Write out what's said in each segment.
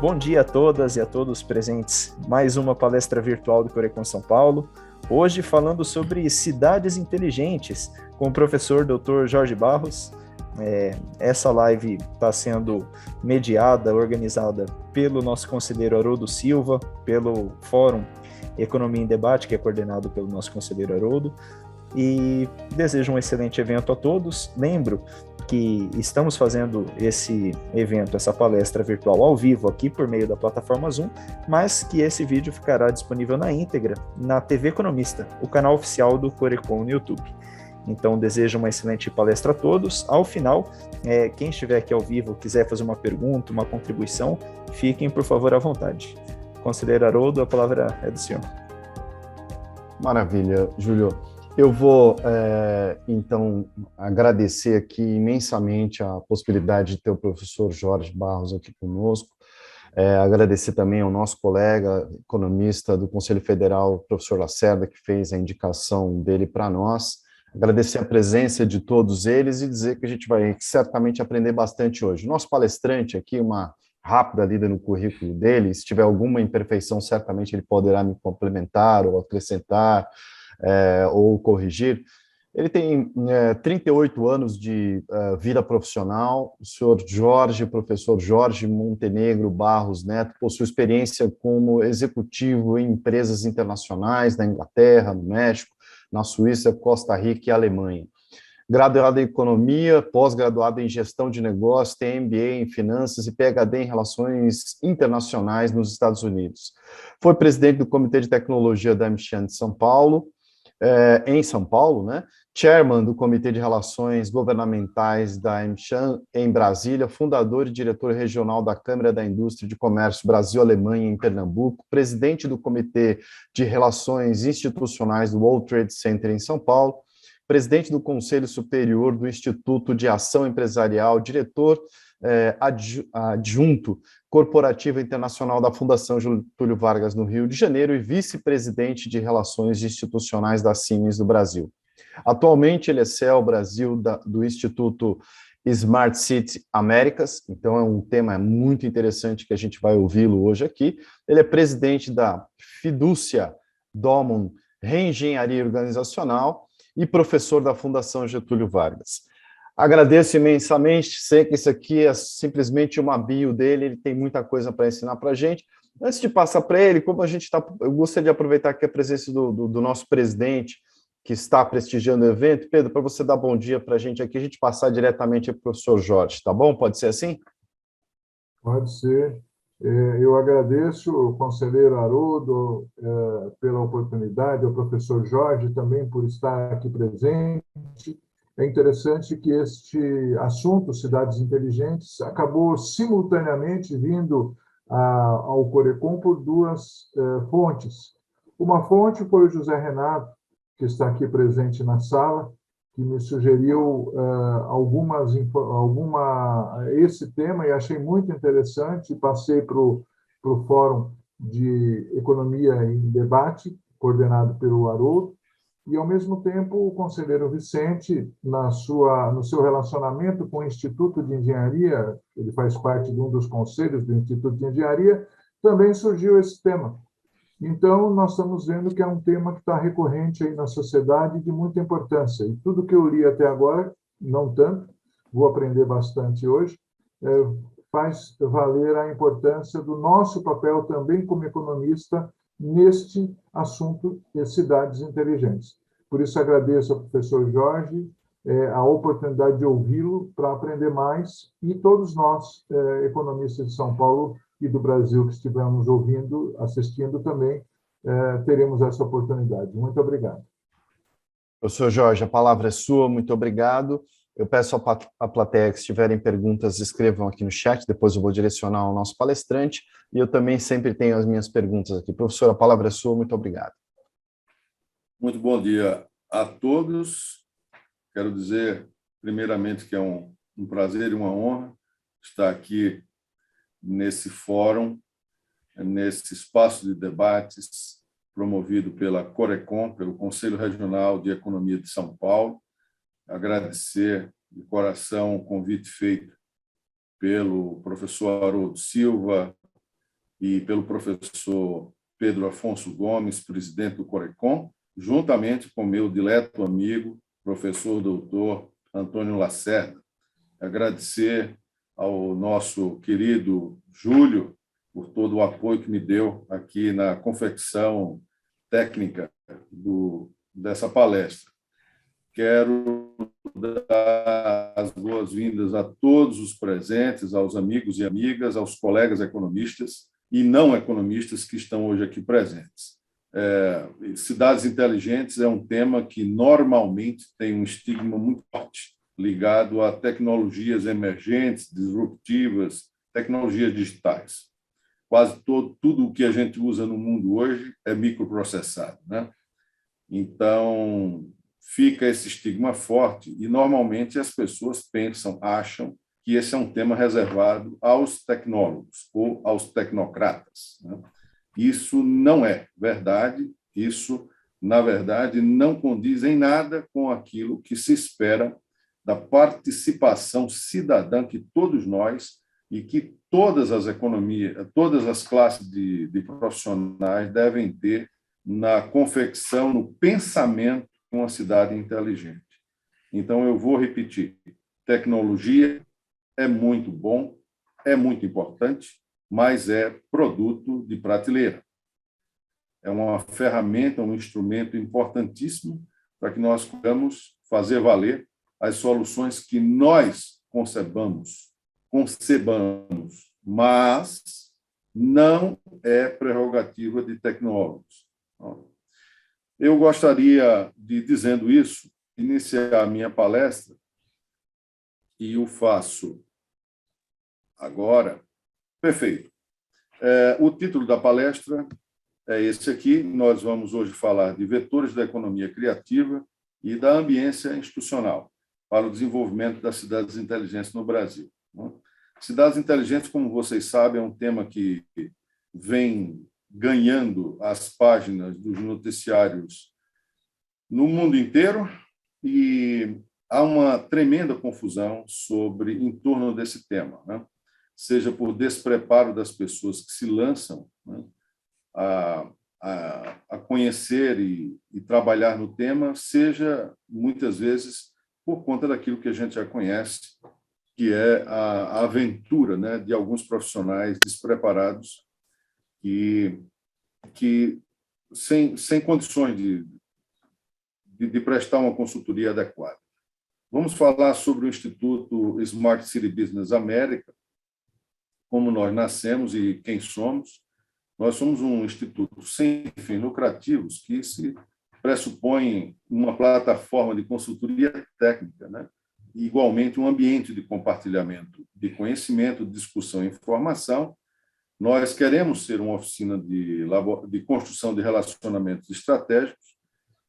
Bom dia a todas e a todos presentes. Mais uma palestra virtual do Corecon São Paulo. Hoje falando sobre cidades inteligentes com o professor Dr. Jorge Barros. Essa live está sendo mediada, organizada pelo nosso conselheiro Haroldo Silva, pelo Fórum Economia em Debate, que é coordenado pelo nosso conselheiro Haroldo. E desejo um excelente evento a todos. Lembro que estamos fazendo esse evento, essa palestra virtual ao vivo aqui por meio da plataforma Zoom, mas que esse vídeo ficará disponível na íntegra na TV Economista, o canal oficial do Corecon no YouTube. Então, desejo uma excelente palestra a todos. Ao final, quem estiver aqui ao vivo, quiser fazer uma pergunta, uma contribuição, fiquem, por favor, à vontade. Conselheiro Haroldo, a palavra é do senhor. Maravilha, Júlio. Eu vou, então, agradecer aqui imensamente a possibilidade de ter o professor Jorge Barros aqui conosco, agradecer também ao nosso colega economista do Conselho Federal, professor Lacerda, que fez a indicação dele para nós, agradecer a presença de todos eles e dizer que a gente vai certamente aprender bastante hoje. O nosso palestrante aqui, uma rápida lida no currículo dele, se tiver alguma imperfeição, certamente ele poderá me complementar ou acrescentar, ou corrigir. Ele tem 38 anos de vida profissional. O senhor Jorge, professor Jorge Montenegro Barros Neto, possui experiência como executivo em empresas internacionais na Inglaterra, no México, na Suíça, Costa Rica e Alemanha. Graduado em Economia, pós-graduado em Gestão de Negócios, tem MBA em Finanças e PhD em Relações Internacionais nos Estados Unidos. Foi presidente do Comitê de Tecnologia da AmCham de São Paulo, em São Paulo, né? Chairman do Comitê de Relações Governamentais da AmCham em Brasília, fundador e diretor regional da Câmara da Indústria de Comércio Brasil-Alemanha em Pernambuco, presidente do Comitê de Relações Institucionais do World Trade Center em São Paulo, presidente do Conselho Superior do Instituto de Ação Empresarial, diretor adjunto corporativo internacional da Fundação Getúlio Vargas no Rio de Janeiro e vice-presidente de Relações Institucionais da Siemens do Brasil. Atualmente ele é CEO Brasil do Instituto Smart City Américas, então é um tema muito interessante que a gente vai ouvi-lo hoje aqui. Ele é presidente da Fidúcia Domon Reengenharia Organizacional e professor da Fundação Getúlio Vargas. Agradeço imensamente, sei que isso aqui é simplesmente uma bio dele, ele tem muita coisa para ensinar para a gente. Antes de passar para ele, como a gente está, eu gostaria de aproveitar aqui a presença do nosso presidente, que está prestigiando o evento. Pedro, para você dar bom dia para a gente aqui, a gente passar diretamente para o professor Jorge, tá bom? Pode ser assim? Pode ser. Eu agradeço ao conselheiro Haroldo pela oportunidade, ao professor Jorge também por estar aqui presente. É interessante que este assunto, cidades inteligentes, acabou simultaneamente vindo ao Corecon por duas fontes. Uma fonte foi o José Renato, que está aqui presente na sala, que me sugeriu esse tema e achei muito interessante. Passei para o Fórum de Economia em Debate, coordenado pelo Haroldo, e, ao mesmo tempo, o conselheiro Vicente, no seu relacionamento com o Instituto de Engenharia, ele faz parte de um dos conselhos do Instituto de Engenharia, também surgiu esse tema. Então, nós estamos vendo que é um tema que está recorrente aí na sociedade de muita importância. E tudo que eu li até agora, não tanto, vou aprender bastante hoje, faz valer a importância do nosso papel também como economista neste assunto de cidades inteligentes. Por isso, agradeço ao professor Jorge a oportunidade de ouvi-lo para aprender mais, e todos nós, economistas de São Paulo e do Brasil, que estivermos ouvindo, assistindo também, teremos essa oportunidade. Muito obrigado. Professor Jorge, a palavra é sua, muito obrigado. Eu peço à plateia que, se tiverem perguntas, escrevam aqui no chat, depois eu vou direcionar ao nosso palestrante, e eu também sempre tenho as minhas perguntas aqui. Professor, a palavra é sua, muito obrigado. Muito bom dia a todos. Quero dizer, primeiramente, que é um prazer e uma honra estar aqui nesse fórum, nesse espaço de debates promovido pela Corecon, pelo Conselho Regional de Economia de São Paulo. Agradecer de coração o convite feito pelo professor Haroldo Silva, e pelo professor Pedro Afonso Gomes, presidente do Corecon, juntamente com meu dileto amigo, professor doutor Antônio Lacerda. Agradecer ao nosso querido Júlio por todo o apoio que me deu aqui na confecção técnica dessa palestra. Quero dar as boas-vindas a todos os presentes, aos amigos e amigas, aos colegas economistas e não economistas que estão hoje aqui presentes. Cidades inteligentes é um tema que normalmente tem um estigma muito forte ligado a tecnologias emergentes, disruptivas, tecnologias digitais. Quase tudo o que a gente usa no mundo hoje é microprocessado, né? Então, fica esse estigma forte e, normalmente, as pessoas acham que esse é um tema reservado aos tecnólogos ou aos tecnocratas, né? Isso não é verdade, isso, na verdade, não condiz em nada com aquilo que se espera da participação cidadã que todos nós e que todas as economias, todas as classes de profissionais devem ter na confecção, no pensamento de uma cidade inteligente. Então, eu vou repetir, tecnologia é muito bom, é muito importante, mas é produto de prateleira. É uma ferramenta, um instrumento importantíssimo para que nós possamos fazer valer as soluções que nós concebamos, mas não é prerrogativa de tecnólogos. Eu gostaria de, dizendo isso, iniciar a minha palestra, e o faço agora. Perfeito. O título da palestra é esse aqui. Nós vamos hoje falar de vetores da economia criativa e da ambiência institucional para o desenvolvimento das cidades inteligentes no Brasil. Cidades inteligentes, como vocês sabem, é um tema que vem ganhando as páginas dos noticiários no mundo inteiro e há uma tremenda confusão em torno desse tema, né? Seja por despreparo das pessoas que se lançam, né, a conhecer e trabalhar no tema, seja, muitas vezes, por conta daquilo que a gente já conhece, que é a aventura, né, de alguns profissionais despreparados que sem condições de prestar uma consultoria adequada. Vamos falar sobre o Instituto Smart City Business América, como nós nascemos e quem somos. Nós somos um instituto sem fins lucrativos que se pressupõe uma plataforma de consultoria técnica, né? E, igualmente, um ambiente de compartilhamento de conhecimento, discussão e informação. Nós queremos ser uma oficina de construção de relacionamentos estratégicos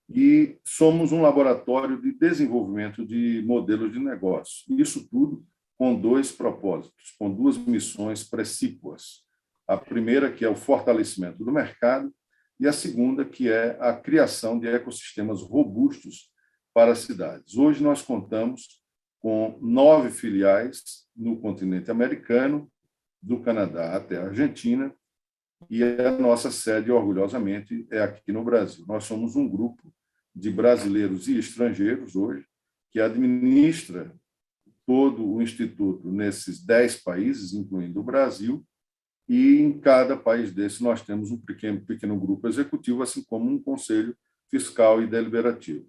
e somos um laboratório de desenvolvimento de modelos de negócio. Isso tudo com 2 propósitos, com 2 missões precípuas. A primeira, que é o fortalecimento do mercado, e a segunda, que é a criação de ecossistemas robustos para as cidades. Hoje nós contamos com 9 filiais no continente americano, do Canadá até a Argentina, e a nossa sede, orgulhosamente, é aqui no Brasil. Nós somos um grupo de brasileiros e estrangeiros hoje que administra todo o Instituto nesses 10 países, incluindo o Brasil, e em cada país desse nós temos um pequeno grupo executivo, assim como um conselho fiscal e deliberativo.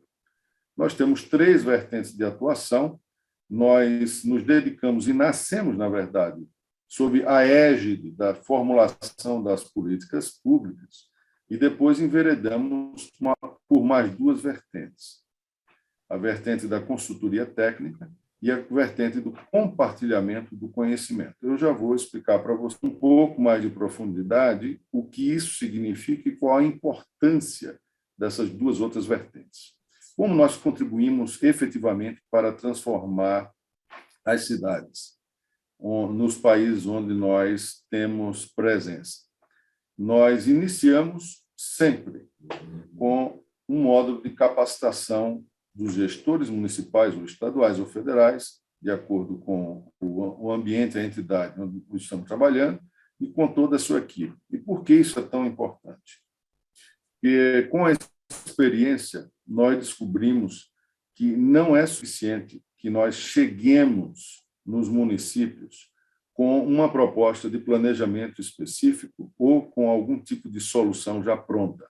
Nós temos 3 vertentes de atuação. Nós nos dedicamos e nascemos, na verdade, sob a égide da formulação das políticas públicas e depois enveredamos por mais 2 vertentes. A vertente da consultoria técnica e a vertente do compartilhamento do conhecimento. Eu já vou explicar para você um pouco mais de profundidade o que isso significa e qual a importância dessas 2 outras vertentes. Como nós contribuímos efetivamente para transformar as cidades nos países onde nós temos presença. Nós iniciamos sempre com um módulo de capacitação dos gestores municipais ou estaduais ou federais, de acordo com o ambiente, a entidade onde estamos trabalhando, e com toda a sua equipe. E por que isso é tão importante? Porque, com a experiência, nós descobrimos que não é suficiente que nós cheguemos nos municípios com uma proposta de planejamento específico ou com algum tipo de solução já pronta.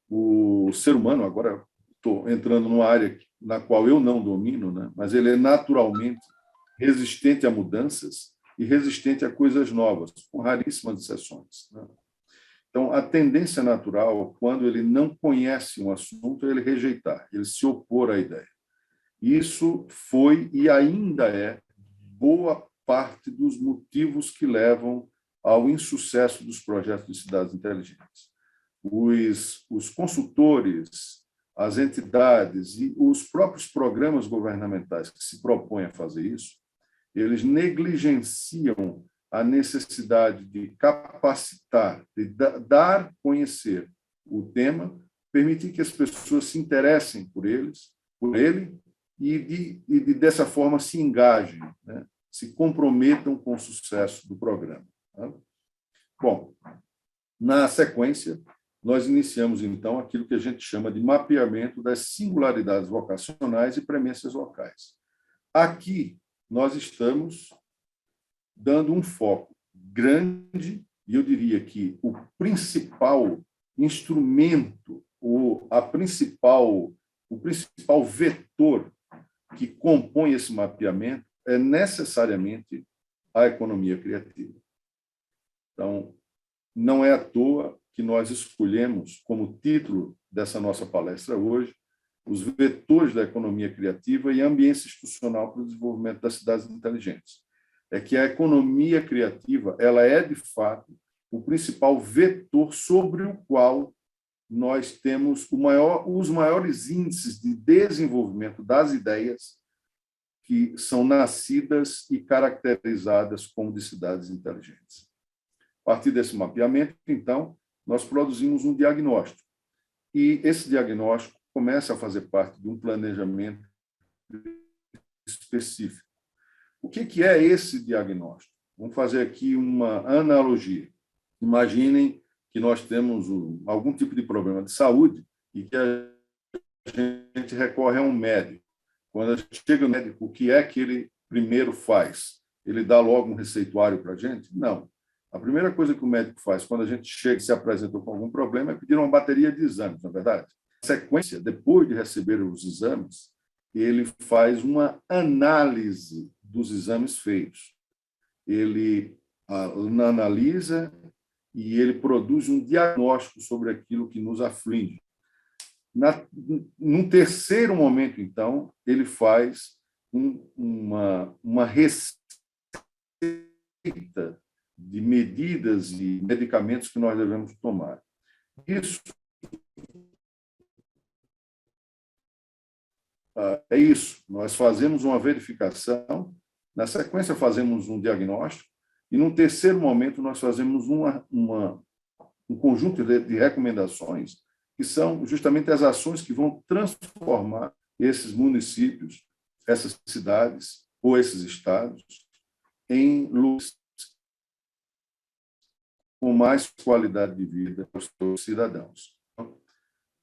O ser humano, agora estou entrando numa área na qual eu não domino, né? Mas ele é naturalmente resistente a mudanças e resistente a coisas novas, com raríssimas exceções, né? Então, a tendência natural, quando ele não conhece um assunto, é ele rejeitar, ele se opor à ideia. Isso foi e ainda é boa parte dos motivos que levam ao insucesso dos projetos de cidades inteligentes. Os consultores, as entidades e os próprios programas governamentais que se propõem a fazer isso, eles negligenciam a necessidade de capacitar, de dar a conhecer o tema, permitir que as pessoas se interessem por ele, e dessa forma se engajem, né? Se comprometam com o sucesso do programa. Tá? Bom, na sequência, nós iniciamos, então, aquilo que a gente chama de mapeamento das singularidades vocacionais e premissas locais. Aqui, nós estamos dando um foco grande, e eu diria que o principal instrumento, o principal vetor que compõe esse mapeamento é necessariamente a economia criativa. Então, não é à toa que nós escolhemos como título dessa nossa palestra hoje os vetores da economia criativa e ambiente institucional para o desenvolvimento das cidades inteligentes. É que a economia criativa, ela é, de fato, o principal vetor sobre o qual nós temos os maiores índices de desenvolvimento das ideias que são nascidas e caracterizadas como de cidades inteligentes. A partir desse mapeamento, então, nós produzimos um diagnóstico. E esse diagnóstico começa a fazer parte de um planejamento específico. O que é esse diagnóstico? Vamos fazer aqui uma analogia. Imaginem que nós temos algum tipo de problema de saúde e que a gente recorre a um médico. Quando a gente chega no médico, o que é que ele primeiro faz? Ele dá logo um receituário para a gente? Não. A primeira coisa que o médico faz quando a gente chega e se apresentou com algum problema é pedir uma bateria de exames, não é verdade? Na sequência, depois de receber os exames, ele faz uma análise dos exames feitos. Ele analisa e ele produz um diagnóstico sobre aquilo que nos aflige. Num terceiro momento, então, ele faz uma receita de medidas e medicamentos que nós devemos tomar. Isso é isso. Nós fazemos uma verificação, na sequência fazemos um diagnóstico e, num terceiro momento, nós fazemos um conjunto de recomendações que são justamente as ações que vão transformar esses municípios, essas cidades ou esses estados em lugares com mais qualidade de vida para os seus cidadãos. Então,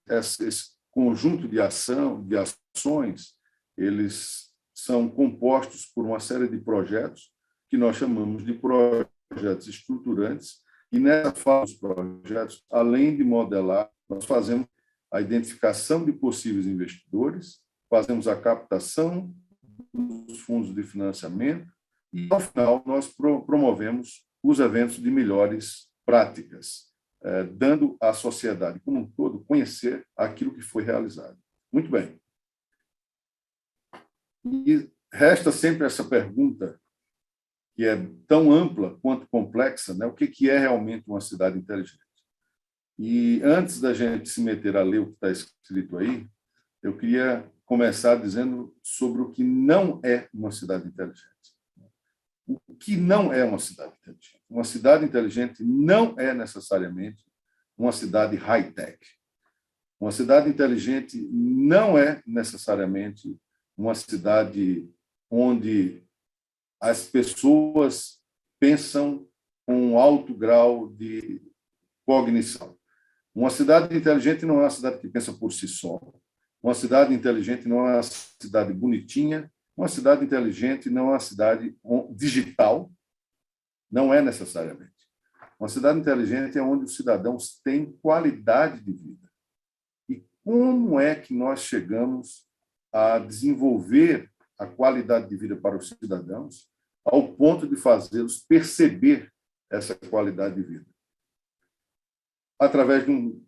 esse conjunto de ações, eles são compostos por uma série de projetos que nós chamamos de projetos estruturantes, e nessa fase dos projetos, além de modelar, nós fazemos a identificação de possíveis investidores, fazemos a captação dos fundos de financiamento e, ao final, nós promovemos os eventos de melhores práticas, dando à sociedade como um todo conhecer aquilo que foi realizado. Muito bem. E resta sempre essa pergunta, que é tão ampla quanto complexa, né? O que é realmente uma cidade inteligente? E antes da gente se meter a ler o que está escrito aí, eu queria começar dizendo sobre o que não é uma cidade inteligente. O que não é uma cidade inteligente? Uma cidade inteligente não é necessariamente uma cidade high-tech. Uma cidade inteligente não é necessariamente uma cidade onde as pessoas pensam com um alto grau de cognição. Uma cidade inteligente não é uma cidade que pensa por si só. Uma cidade inteligente não é uma cidade bonitinha. Uma cidade inteligente não é uma cidade digital. Não é necessariamente. Uma cidade inteligente é onde os cidadãos têm qualidade de vida. E como é que nós chegamos a desenvolver a qualidade de vida para os cidadãos ao ponto de fazê-los perceber essa qualidade de vida? Através de um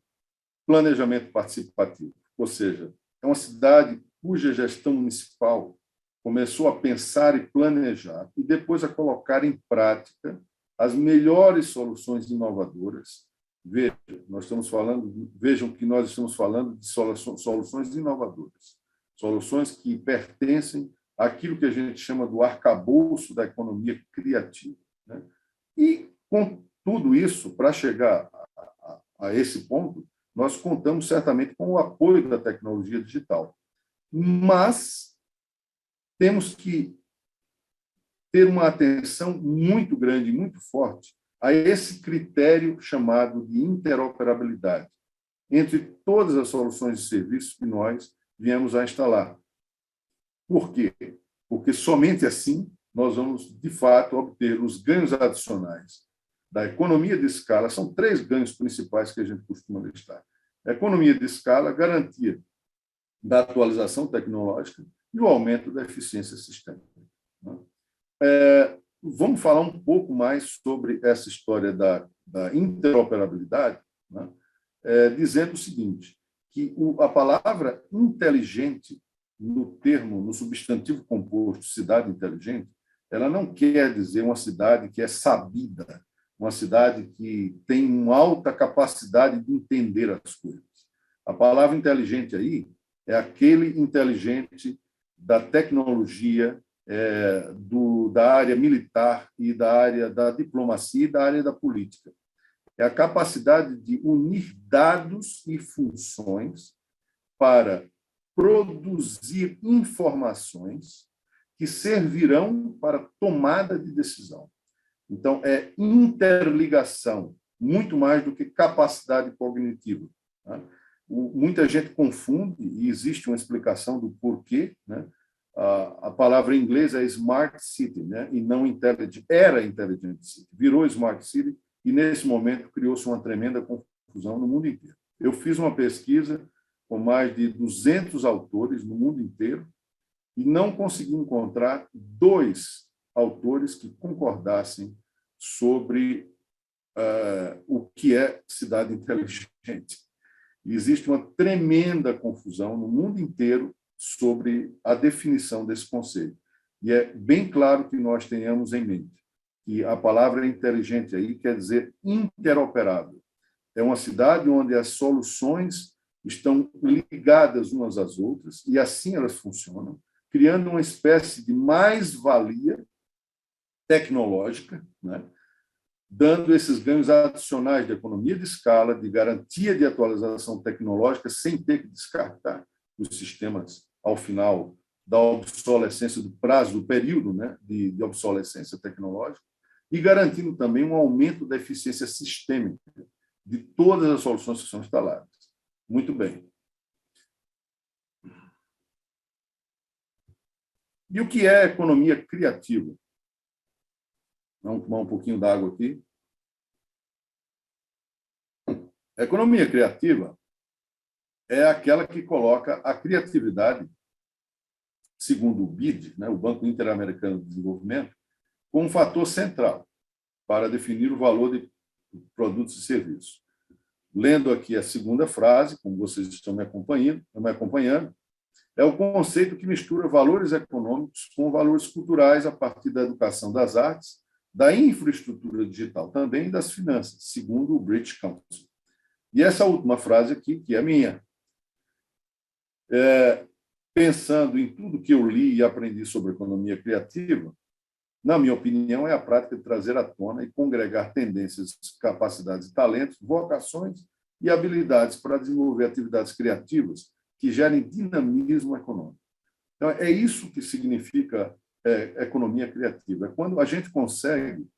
planejamento participativo. Ou seja, é uma cidade cuja gestão municipal começou a pensar e planejar e depois a colocar em prática as melhores soluções inovadoras. Vejam que nós estamos falando de soluções inovadoras, soluções que pertencem àquilo que a gente chama do arcabouço da economia criativa, né? E, com tudo isso, para chegar a esse ponto, nós contamos certamente com o apoio da tecnologia digital. Mas temos que ter uma atenção muito grande, muito forte a esse critério chamado de interoperabilidade entre todas as soluções de serviços que nós viemos a instalar. Por quê? Porque somente assim nós vamos, de fato, obter os ganhos adicionais da economia de escala. São 3 ganhos principais que a gente costuma listar. A economia de escala, a garantia da atualização tecnológica e o aumento da eficiência sistêmica. Vamos falar um pouco mais sobre essa história da interoperabilidade, né? Dizendo o seguinte, que a palavra inteligente, no substantivo composto cidade inteligente, ela não quer dizer uma cidade que é sabida, uma cidade que tem uma alta capacidade de entender as coisas. A palavra inteligente aí é aquele inteligente da tecnologia, da área militar e da área da diplomacia e da área da política. É a capacidade de unir dados e funções para produzir informações que servirão para tomada de decisão. Então, é interligação, muito mais do que capacidade cognitiva, né? Muita gente confunde, e existe uma explicação do porquê, né? A palavra em inglês é Smart City, né? E não Intelligent. Era Intelligent City, virou Smart City, e nesse momento criou-se uma tremenda confusão no mundo inteiro. Eu fiz uma pesquisa com mais de 200 autores no mundo inteiro e não consegui encontrar 2 autores que concordassem sobre o que é cidade inteligente. E existe uma tremenda confusão no mundo inteiro sobre a definição desse conceito. E é bem claro que nós tenhamos em mente que a palavra inteligente aí quer dizer interoperável. É uma cidade onde as soluções estão ligadas umas às outras e assim elas funcionam, criando uma espécie de mais-valia tecnológica, né? Dando esses ganhos adicionais de economia de escala, de garantia de atualização tecnológica, sem ter que descartar os sistemas ao final da obsolescência, do prazo, do período, né, de obsolescência tecnológica, e garantindo também um aumento da eficiência sistêmica de todas as soluções que são instaladas. Muito bem. E o que é economia criativa? Vamos tomar um pouquinho d'água aqui. A economia criativa é aquela que coloca a criatividade, segundo o BID, né, o Banco Interamericano de Desenvolvimento, como um fator central para definir o valor de produtos e serviços. Lendo aqui a segunda frase, como vocês estão me acompanhando, é o conceito que mistura valores econômicos com valores culturais a partir da educação das artes, da infraestrutura digital também e das finanças, segundo o British Council. E essa última frase aqui, que é minha, pensando em tudo que eu li e aprendi sobre economia criativa, na minha opinião, é a prática de trazer à tona e congregar tendências, capacidades, talentos, vocações e habilidades para desenvolver atividades criativas que gerem dinamismo econômico. Então, é isso que significa economia criativa. É quando a gente consegue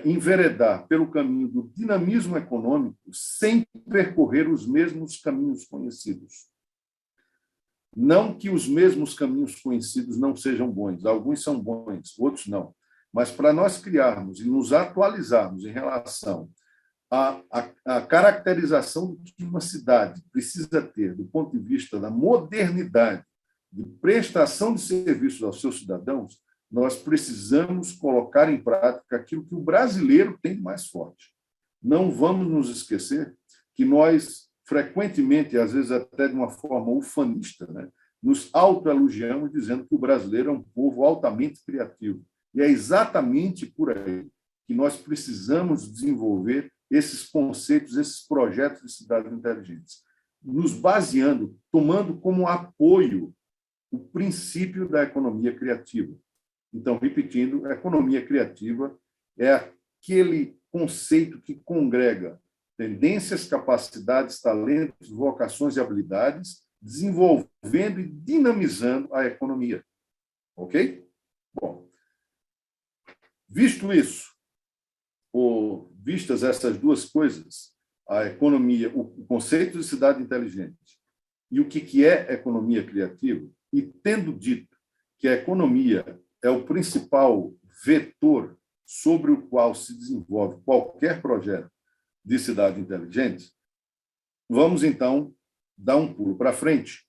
enveredar pelo caminho do dinamismo econômico sem percorrer os mesmos caminhos conhecidos. Não que os mesmos caminhos conhecidos não sejam bons, alguns são bons, outros não. Mas para nós criarmos e nos atualizarmos em relação à caracterização do que uma cidade precisa ter do ponto de vista da modernidade, de prestação de serviços aos seus cidadãos, nós precisamos colocar em prática aquilo que o brasileiro tem de mais forte. Não vamos nos esquecer que nós, frequentemente, às vezes até de uma forma ufanista, né, nos autoelogiamos dizendo que o brasileiro é um povo altamente criativo. E é exatamente por aí que nós precisamos desenvolver esses conceitos, esses projetos de cidades inteligentes, nos baseando, tomando como apoio o princípio da economia criativa. Então, repetindo, a economia criativa é aquele conceito que congrega tendências, capacidades, talentos, vocações e habilidades, desenvolvendo e dinamizando a economia. Ok? Bom, visto isso, ou vistas essas duas coisas, a economia, o conceito de cidade inteligente e o que é economia criativa, e tendo dito que a economia é o principal vetor sobre o qual se desenvolve qualquer projeto de cidade inteligente, vamos, então, dar um pulo para frente,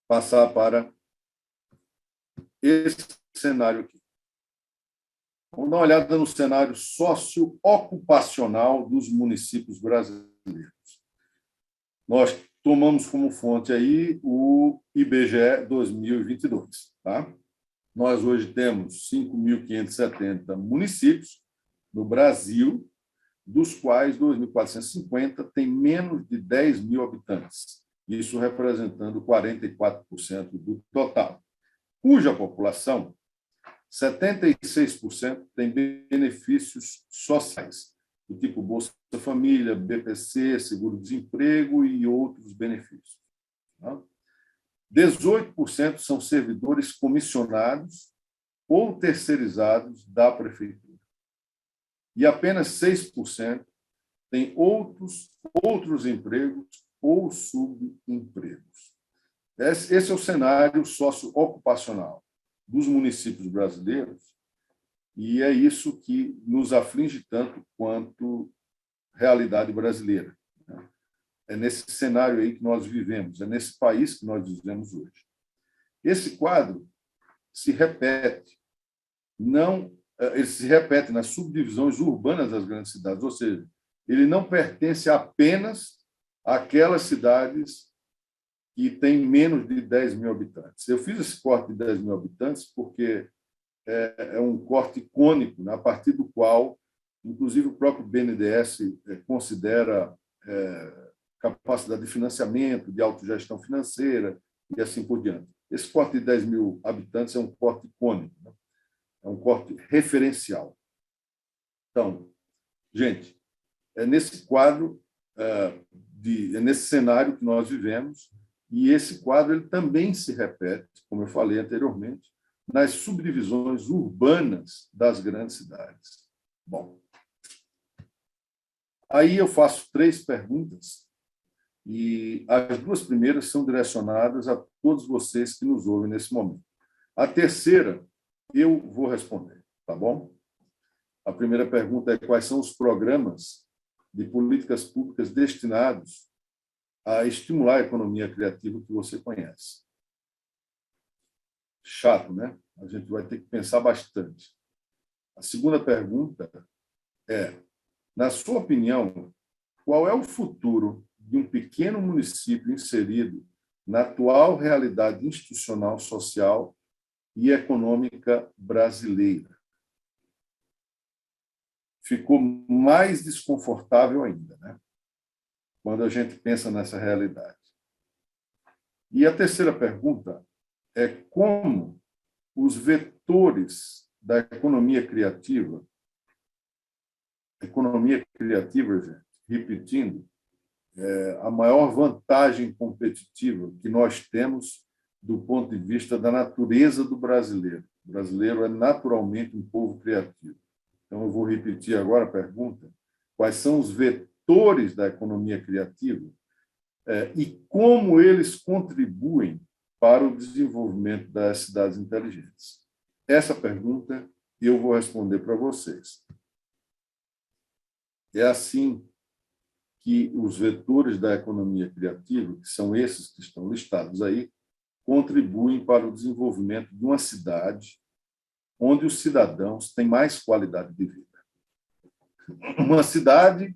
passar para esse cenário aqui. Vamos dar uma olhada no cenário socioocupacional dos municípios brasileiros. Nós tomamos como fonte aí o IBGE 2022, tá? Nós hoje temos 5.570 municípios no Brasil, dos quais 2.450 têm menos de 10 mil habitantes, isso representando 44% do total, cuja população, 76% tem benefícios sociais, do tipo Bolsa Família, BPC, seguro-desemprego e outros benefícios. 18% são servidores comissionados ou terceirizados da prefeitura. E apenas 6% têm outros empregos ou subempregos. Esse é o cenário socioocupacional dos municípios brasileiros, e é isso que nos aflige tanto quanto realidade brasileira. É nesse cenário aí que nós vivemos, é nesse país que nós vivemos hoje. Esse quadro se repete, ele se repete nas subdivisões urbanas das grandes cidades, ou seja, ele não pertence apenas àquelas cidades que têm menos de 10 mil habitantes. Eu fiz esse corte de 10 mil habitantes porque é um corte icônico, né, a partir do qual, inclusive, o próprio BNDES considera capacidade de financiamento, de autogestão financeira e assim por diante. Esse corte de 10 mil habitantes é um corte icônico, né? É um corte referencial. Então, gente, é nesse quadro, é nesse cenário que nós vivemos, e esse quadro ele também se repete, como eu falei anteriormente, nas subdivisões urbanas das grandes cidades. Bom, aí eu faço 3 perguntas, e as 2 primeiras são direcionadas a todos vocês que nos ouvem nesse momento. A terceira, eu vou responder, tá bom? A primeira pergunta é: quais são os programas de políticas públicas destinados a estimular a economia criativa que você conhece? Chato, né? A gente vai ter que pensar bastante. A segunda pergunta é: na sua opinião, qual é o futuro de um pequeno município inserido na atual realidade institucional, social e econômica brasileira? Ficou mais desconfortável ainda, né? Quando a gente pensa nessa realidade. E a terceira pergunta é: como os vetores da economia criativa, gente, repetindo, a maior vantagem competitiva que nós temos do ponto de vista da natureza do brasileiro. O brasileiro é naturalmente um povo criativo. Então, eu vou repetir agora a pergunta: quais são os vetores da economia criativa e como eles contribuem para o desenvolvimento das cidades inteligentes? Essa pergunta eu vou responder para vocês. É assim que os vetores da economia criativa, que são esses que estão listados aí, contribuem para o desenvolvimento de uma cidade onde os cidadãos têm mais qualidade de vida. Uma cidade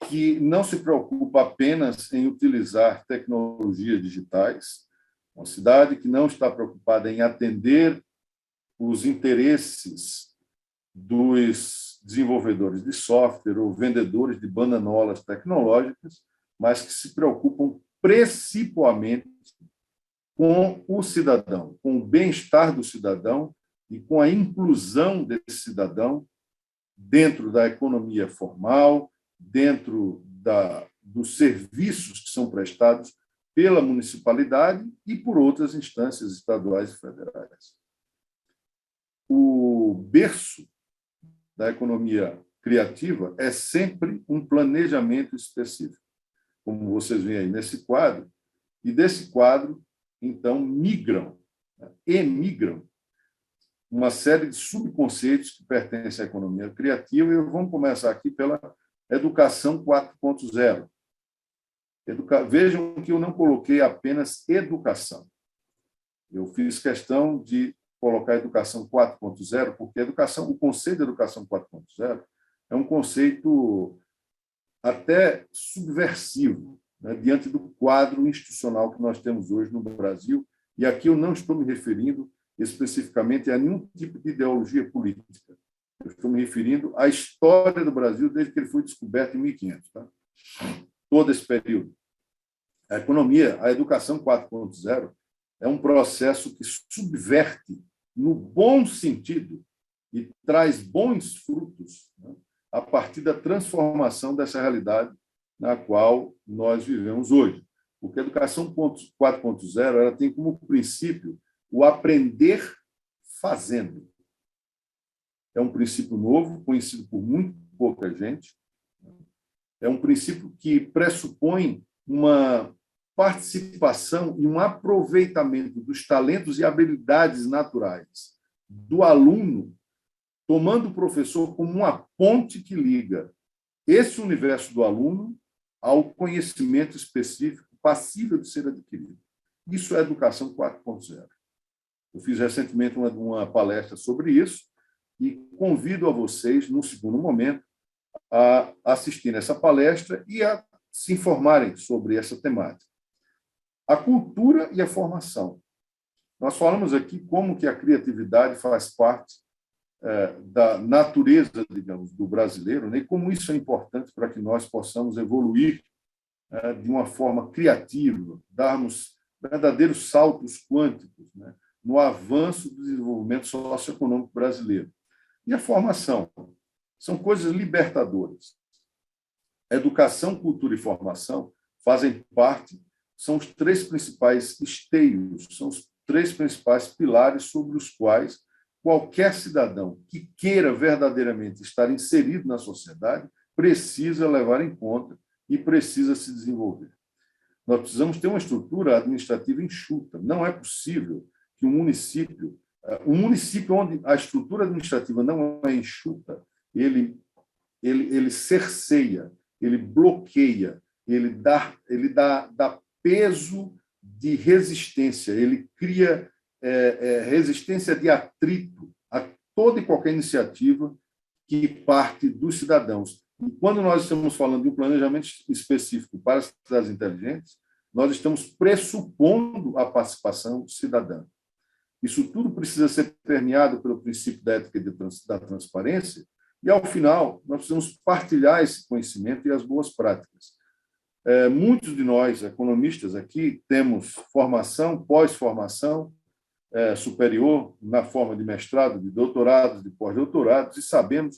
que não se preocupa apenas em utilizar tecnologias digitais, uma cidade que não está preocupada em atender os interesses dos desenvolvedores de software ou vendedores de bananolas tecnológicas, mas que se preocupam principalmente com o cidadão, com o bem-estar do cidadão e com a inclusão desse cidadão dentro da economia formal, dentro dos serviços que são prestados pela municipalidade e por outras instâncias estaduais e federais. O berço da economia criativa é sempre um planejamento específico, como vocês veem aí nesse quadro, e desse quadro, então, emigram uma série de subconceitos que pertencem à economia criativa, e vamos começar aqui pela educação 4.0. Vejam que eu não coloquei apenas educação. Eu fiz questão de colocar educação 4.0, porque o conceito de educação 4.0 é um conceito até subversivo, né, diante do quadro institucional que nós temos hoje no Brasil. E aqui eu não estou me referindo especificamente a nenhum tipo de ideologia política. Eu estou me referindo à história do Brasil desde que ele foi descoberto em 1500. Tá? Todo esse período. A educação 4.0 é um processo que subverte no bom sentido e traz bons frutos, né, a partir da transformação dessa realidade na qual nós vivemos hoje. Porque a educação 4.0 ela tem como princípio o aprender fazendo. É um princípio novo, conhecido por muito pouca gente. É um princípio que pressupõe uma participação e um aproveitamento dos talentos e habilidades naturais do aluno, tomando o professor como uma ponte que liga esse universo do aluno ao conhecimento específico passível de ser adquirido. Isso é educação 4.0. Eu fiz recentemente uma palestra sobre isso e convido a vocês, no segundo momento, a assistirem essa palestra e a se informarem sobre essa temática. A cultura e a formação. Nós falamos aqui como que a criatividade faz parte da natureza, digamos, do brasileiro, né? E como isso é importante para que nós possamos evoluir de uma forma criativa, darmos verdadeiros saltos quânticos, né, no avanço do desenvolvimento socioeconômico brasileiro. E a formação são coisas libertadoras. Educação, cultura e formação fazem parte, são os três principais esteios, são os três principais pilares sobre os quais qualquer cidadão que queira verdadeiramente estar inserido na sociedade precisa levar em conta e precisa se desenvolver. Nós precisamos ter uma estrutura administrativa enxuta. Não é possível que um município onde a estrutura administrativa não é enxuta, ele cerceia, ele bloqueia, ele dá peso de resistência, ele cria resistência de atrito a toda e qualquer iniciativa que parte dos cidadãos. E quando nós estamos falando de um planejamento específico para as cidades inteligentes, nós estamos pressupondo a participação cidadã. Isso tudo precisa ser permeado pelo princípio da ética e da transparência, e, ao final, nós precisamos partilhar esse conhecimento e as boas práticas. Muitos de nós, economistas aqui, temos formação, pós-formação superior, na forma de mestrado, de doutorados, de pós-doutorados, e sabemos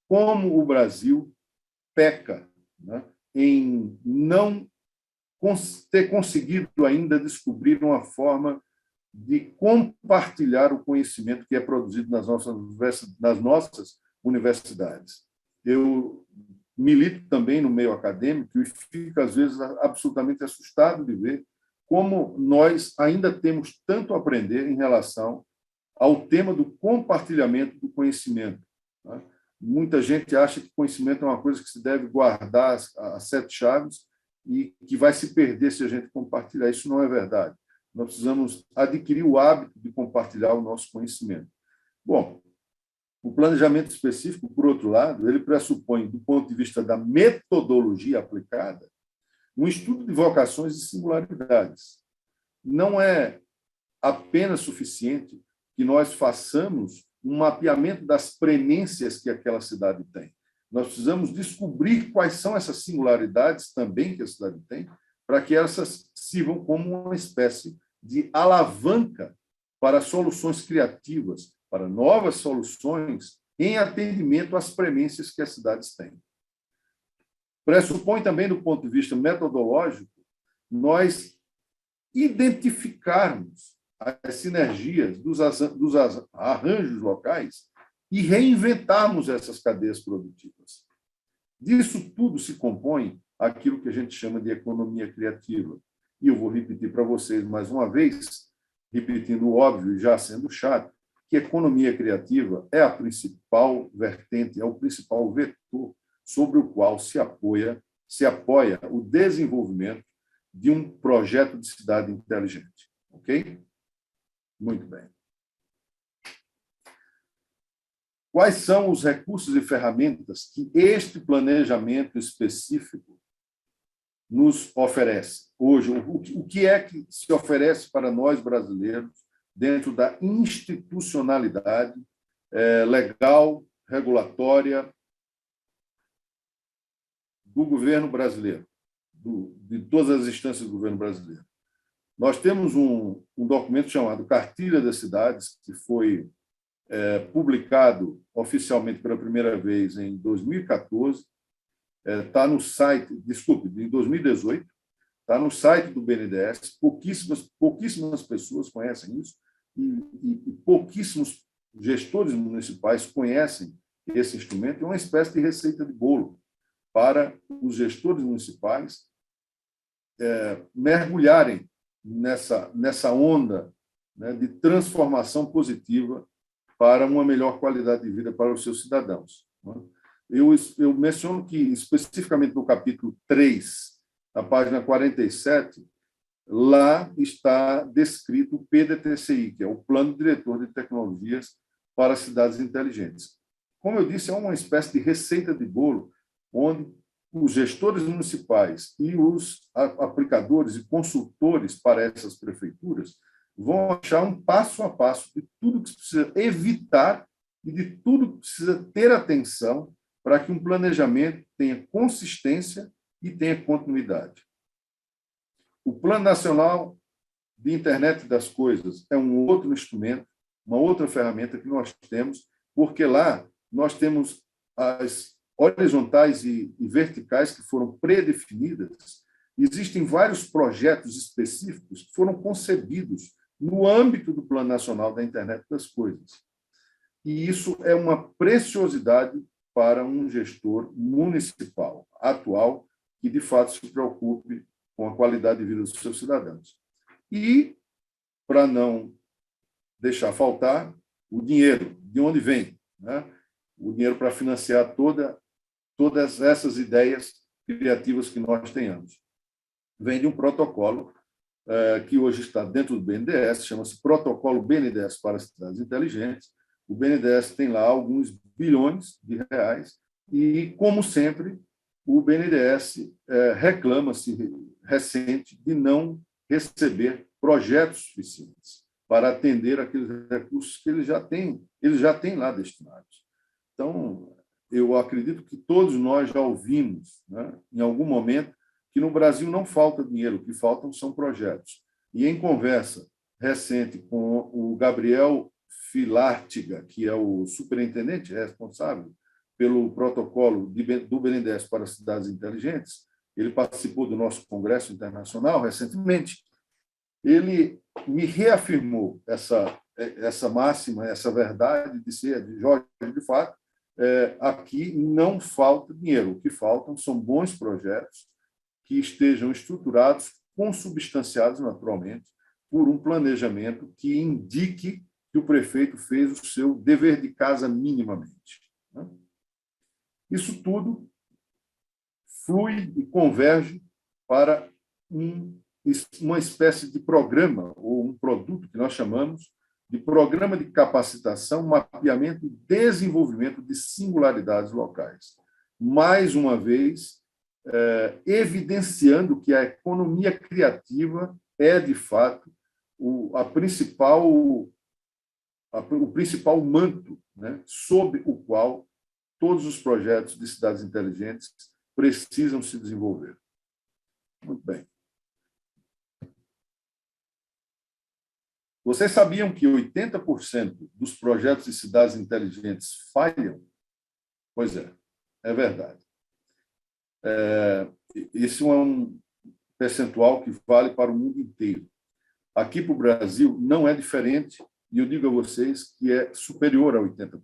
como o Brasil peca, né, em não ter conseguido ainda descobrir uma forma de compartilhar o conhecimento que é produzido nas nossas universidades. Eu milito também no meio acadêmico e fico, às vezes, absolutamente assustado de ver como nós ainda temos tanto a aprender em relação ao tema do compartilhamento do conhecimento. Né? Muita gente acha que conhecimento é uma coisa que se deve guardar a sete chaves e que vai se perder se a gente compartilhar. Isso não é verdade. Nós precisamos adquirir o hábito de compartilhar o nosso conhecimento. Bom, o planejamento específico, por outro lado, ele pressupõe, do ponto de vista da metodologia aplicada, um estudo de vocações e singularidades. Não é apenas suficiente que nós façamos um mapeamento das premências que aquela cidade tem. Nós precisamos descobrir quais são essas singularidades também que a cidade tem, para que essas sirvam como uma espécie de alavanca para soluções criativas, para novas soluções em atendimento às premências que as cidades têm. Pressupõe também, do ponto de vista metodológico, nós identificarmos as sinergias dos arranjos locais e reinventarmos essas cadeias produtivas. Disso tudo se compõe aquilo que a gente chama de economia criativa. E eu vou repetir para vocês mais uma vez, repetindo o óbvio e já sendo chato, que economia criativa é a principal vertente, é o principal vetor sobre o qual se apoia o desenvolvimento de um projeto de cidade inteligente. Ok? Muito bem. Quais são os recursos e ferramentas que este planejamento específico nos oferece? Hoje, o que é que se oferece para nós brasileiros dentro da institucionalidade legal, regulatória do governo brasileiro, de todas as instâncias do governo brasileiro? Nós temos um documento chamado Cartilha das Cidades, que foi publicado oficialmente pela primeira vez em 2014, está no site, em 2018, está no site do BNDES, pouquíssimas pessoas conhecem isso, e pouquíssimos gestores municipais conhecem esse instrumento. É uma espécie de receita de bolo para os gestores municipais mergulharem nessa onda, né, de transformação positiva para uma melhor qualidade de vida para os seus cidadãos. Né? Eu menciono que, especificamente no capítulo 3, na página 47, lá está descrito o PDTCI, que é o Plano Diretor de Tecnologias para Cidades Inteligentes. Como eu disse, é uma espécie de receita de bolo, onde os gestores municipais e os aplicadores e consultores para essas prefeituras vão achar um passo a passo de tudo que se precisa evitar e de tudo que precisa ter atenção para que um planejamento tenha consistência e tenha continuidade. O Plano Nacional de Internet das Coisas é um outro instrumento, uma outra ferramenta que nós temos, porque lá nós temos as horizontais e verticais que foram predefinidas. Existem vários projetos específicos que foram concebidos no âmbito do Plano Nacional da Internet das Coisas. E isso é uma preciosidade para um gestor municipal atual que, de fato, se preocupe com a qualidade de vida dos seus cidadãos. E, para não deixar faltar, o dinheiro, de onde vem? Né? O dinheiro para financiar todas essas ideias criativas que nós tenhamos. Vem de um protocolo que hoje está dentro do BNDES, chama-se Protocolo BNDES para Cidades Inteligentes. O BNDES tem lá alguns bilhões de reais e, como sempre, o BNDES reclama-se recente de não receber projetos suficientes para atender aqueles recursos que eles já têm lá destinados. Então, eu acredito que todos nós já ouvimos, né, em algum momento, que no Brasil não falta dinheiro, o que faltam são projetos. E em conversa recente com o Gabriel Filártiga, que é o superintendente responsável pelo protocolo do BNDES para Cidades Inteligentes, ele participou do nosso congresso internacional recentemente, ele me reafirmou essa máxima, essa verdade de ser de Jorge, de fato, aqui não falta dinheiro. O que faltam são bons projetos que estejam estruturados, consubstanciados, naturalmente, por um planejamento que indique que o prefeito fez o seu dever de casa minimamente. Isso tudo flui e converge para uma espécie de programa ou um produto que nós chamamos de Programa de Capacitação, Mapeamento e Desenvolvimento de Singularidades Locais. Mais uma vez, evidenciando que a economia criativa é, de fato, o principal manto, né, sob o qual todos os projetos de cidades inteligentes precisam se desenvolver. Muito bem. Vocês sabiam que 80% dos projetos de cidades inteligentes falham? Pois é verdade. Esse é um percentual que vale para o mundo inteiro. Aqui para o Brasil não é diferente, e eu digo a vocês que é superior a 80%.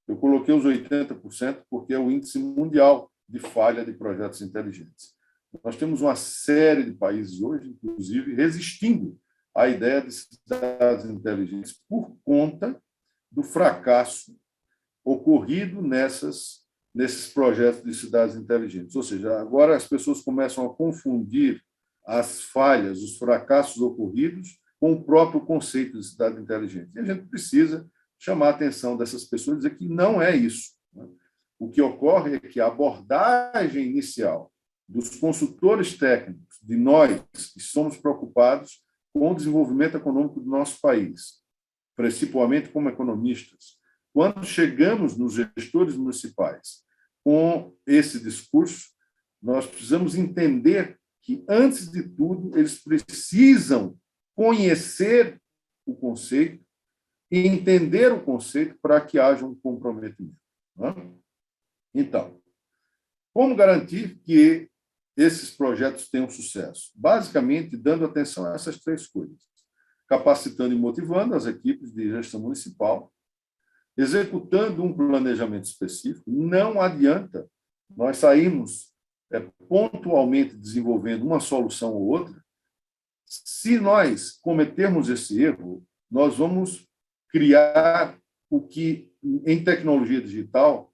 Eu coloquei os 80% porque é o índice mundial de falha de projetos inteligentes. Nós temos uma série de países hoje, inclusive, resistindo à ideia de cidades inteligentes por conta do fracasso ocorrido nesses projetos de cidades inteligentes. Ou seja, agora as pessoas começam a confundir as falhas, os fracassos ocorridos com o próprio conceito de cidade inteligente. E a gente precisa chamar a atenção dessas pessoas e dizer que não é isso. O que ocorre é que a abordagem inicial dos consultores técnicos, de nós que somos preocupados com o desenvolvimento econômico do nosso país, principalmente como economistas, quando chegamos nos gestores municipais com esse discurso, nós precisamos entender que, antes de tudo, eles precisam conhecer o conceito e entender o conceito para que haja um comprometimento. Então, como garantir que esses projetos tenham sucesso? Basicamente, dando atenção a essas três coisas. Capacitando e motivando as equipes de gestão municipal, executando um planejamento específico. Não adianta nós sairmos pontualmente desenvolvendo uma solução ou outra. Se nós cometermos esse erro, nós vamos criar o que, em tecnologia digital,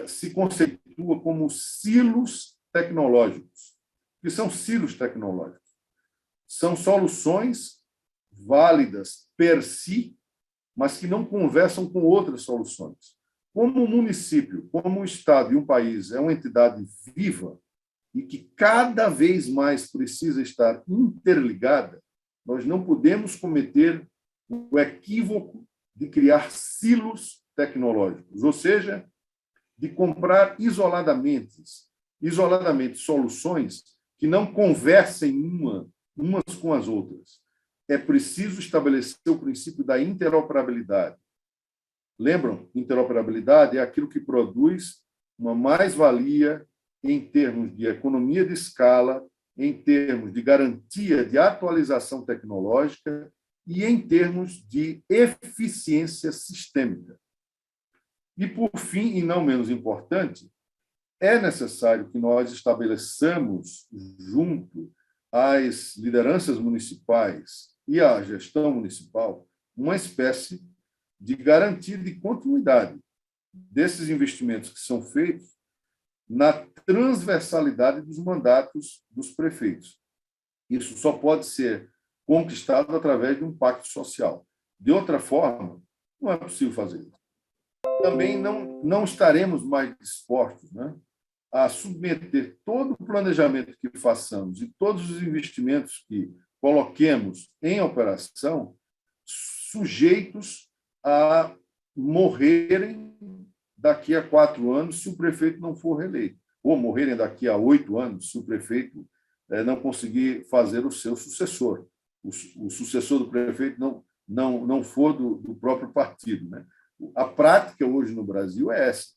se conceitua como silos tecnológicos. O que são silos tecnológicos? São soluções válidas per si, mas que não conversam com outras soluções. Como o município, como o Estado e um país é uma entidade viva e que cada vez mais precisa estar interligada, nós não podemos cometer o equívoco de criar silos tecnológicos, ou seja, de comprar isoladamente soluções que não conversem umas com as outras. É preciso estabelecer o princípio da interoperabilidade. Lembram? Interoperabilidade é aquilo que produz uma mais-valia em termos de economia de escala, em termos de garantia de atualização tecnológica e em termos de eficiência sistêmica. E, por fim, e não menos importante, é necessário que nós estabeleçamos, junto às lideranças municipais e à gestão municipal, uma espécie de garantia de continuidade desses investimentos que são feitos na transversalidade dos mandatos dos prefeitos. Isso só pode ser conquistado através de um pacto social. De outra forma, não é possível fazer isso. Também não estaremos mais dispostos, né, a submeter todo o planejamento que façamos e todos os investimentos que coloquemos em operação sujeitos a morrerem daqui a 4 anos se o prefeito não for reeleito, ou morrerem daqui a 8 anos se o prefeito não conseguir fazer o seu sucessor. O sucessor do prefeito não for do próprio partido, né? A prática hoje no Brasil é essa.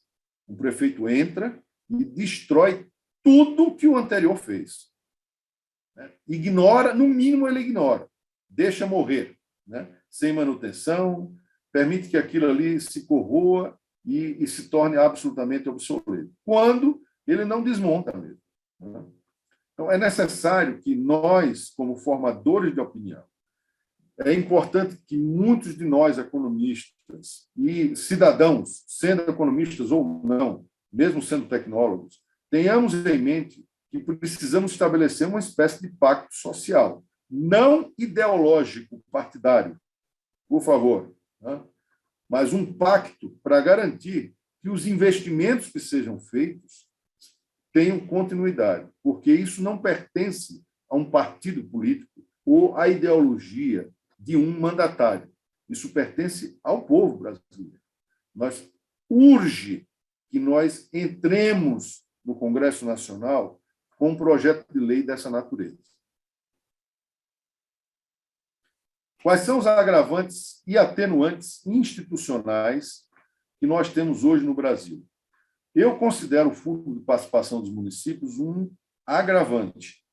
O prefeito entra e destrói tudo que o anterior fez. né? Ignora, no mínimo ele ignora, deixa morrer, né? Sem manutenção, permite que aquilo ali se corroa e se torne absolutamente obsoleto, quando ele não desmonta mesmo, né? Então, é necessário que nós, como formadores de opinião, é importante que muitos de nós, economistas e cidadãos, sendo economistas ou não, mesmo sendo tecnólogos, tenhamos em mente que precisamos estabelecer uma espécie de pacto social, não ideológico partidário, por favor, né? Mas um pacto para garantir que os investimentos que sejam feitos tenham continuidade, porque isso não pertence a um partido político ou à ideologia de um mandatário. Isso pertence ao povo brasileiro. Nós urge que nós entremos no Congresso Nacional com um projeto de lei dessa natureza. Quais são os agravantes e atenuantes institucionais que nós temos hoje no Brasil? Eu considero o Fundo de Participação dos Municípios um agravante.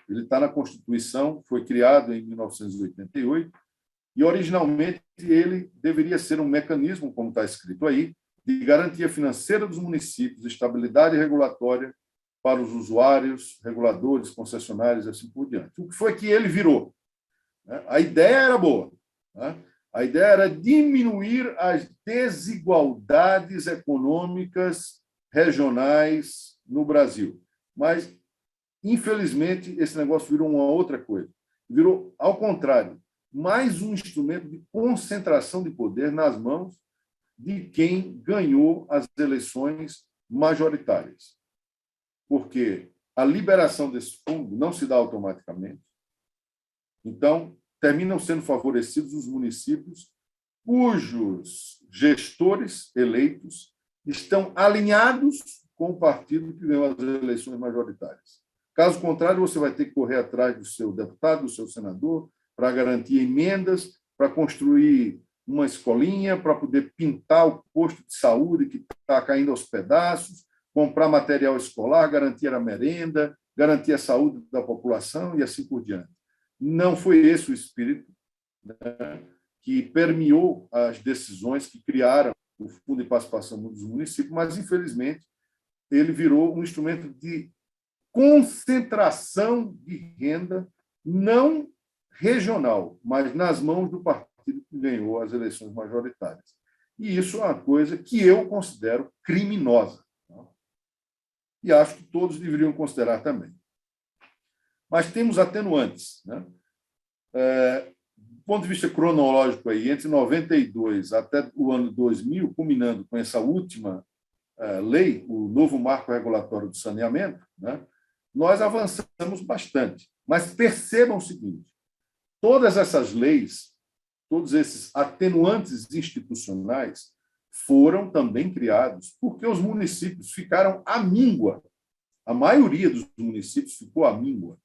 Ele está na Constituição, foi criado em 1988, e originalmente ele deveria ser um mecanismo, como está escrito aí, de garantia financeira dos municípios, estabilidade regulatória para os usuários, reguladores, concessionários e assim por diante. O que foi que ele virou? A ideia era boa, né? A ideia era diminuir as desigualdades econômicas regionais no Brasil. Mas, infelizmente, esse negócio virou uma outra coisa. Virou, ao contrário, mais um instrumento de concentração de poder nas mãos de quem ganhou as eleições majoritárias. Porque a liberação desse fundo não se dá automaticamente. Então, terminam sendo favorecidos os municípios cujos gestores eleitos estão alinhados com o partido que ganhou as eleições majoritárias. Caso contrário, você vai ter que correr atrás do seu deputado, do seu senador, para garantir emendas, para construir uma escolinha, para poder pintar o posto de saúde que está caindo aos pedaços, comprar material escolar, garantir a merenda, garantir a saúde da população e assim por diante. Não foi esse o espírito, né, que permeou as decisões que criaram o Fundo de Participação dos Municípios, mas, infelizmente, ele virou um instrumento de concentração de renda não regional, mas nas mãos do partido que ganhou as eleições majoritárias. E isso é uma coisa que eu considero criminosa, né? E acho que todos deveriam considerar também. Mas temos atenuantes, né? Do ponto de vista cronológico, aí, entre 92 até o ano 2000, culminando com essa última lei, o novo marco regulatório do saneamento, né, nós avançamos bastante. Mas percebam o seguinte: todas essas leis, todos esses atenuantes institucionais foram também criados porque os municípios ficaram à míngua. A maioria dos municípios ficou à míngua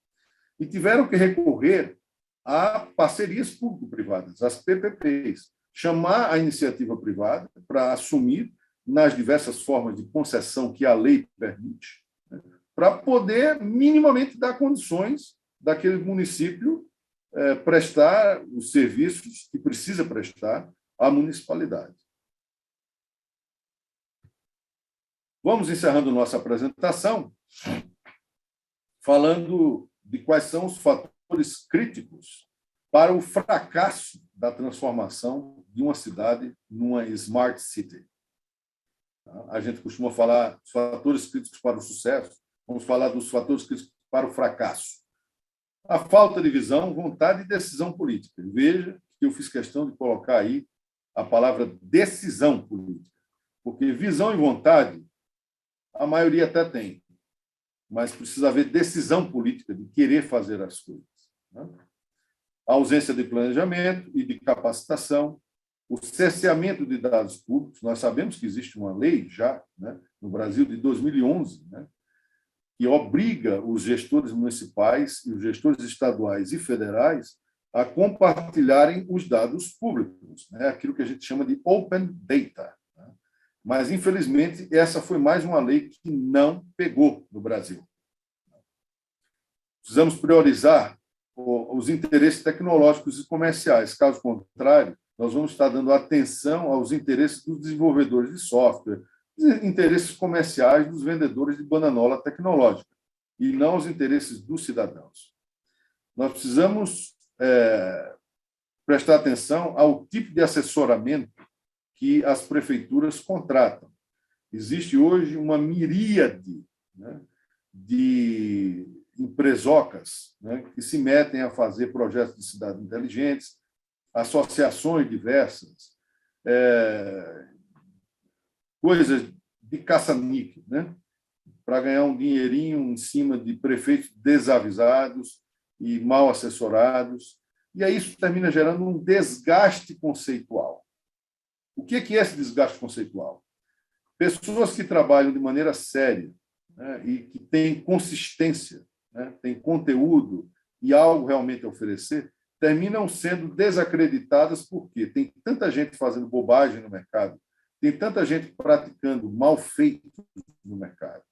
e tiveram que recorrer a parcerias público-privadas, as PPPs, chamar a iniciativa privada para assumir nas diversas formas de concessão que a lei permite, né, para poder minimamente dar condições daquele município prestar os serviços que precisa prestar à municipalidade. Vamos encerrando nossa apresentação falando de quais são os fatores críticos para o fracasso da transformação de uma cidade numa smart city. A gente costuma falar dos fatores críticos para o sucesso, vamos falar dos fatores críticos para o fracasso. A falta de visão, vontade e decisão política. Veja que eu fiz questão de colocar aí a palavra decisão política, porque visão e vontade a maioria até tem, mas precisa haver decisão política de querer fazer as coisas, né? A ausência de planejamento e de capacitação, o cerceamento de dados públicos. Nós sabemos que existe uma lei já, né, no Brasil de 2011, né, que obriga os gestores municipais e os gestores estaduais e federais a compartilharem os dados públicos, né, aquilo que a gente chama de open data. Né? Mas, infelizmente, essa foi mais uma lei que não pegou no Brasil. precisamos priorizar os interesses tecnológicos e comerciais. Caso contrário, nós vamos estar dando atenção aos interesses dos desenvolvedores de software, interesses comerciais dos vendedores de bananola tecnológica, e não aos interesses dos cidadãos. Nós precisamos prestar atenção ao tipo de assessoramento que as prefeituras contratam. Existe hoje uma miríade, né, de empresocas, né, que se metem a fazer projetos de cidades inteligentes, associações diversas, coisas de caça-níquel, né, para ganhar um dinheirinho em cima de prefeitos desavisados e mal assessorados. E aí isso termina gerando um desgaste conceitual. O que é esse desgaste conceitual? Pessoas que trabalham de maneira séria, né, e que têm consistência, né, têm conteúdo e algo realmente a oferecer, terminam sendo desacreditadas porque tem tanta gente fazendo bobagem no mercado, tem tanta gente praticando mal feito no mercado,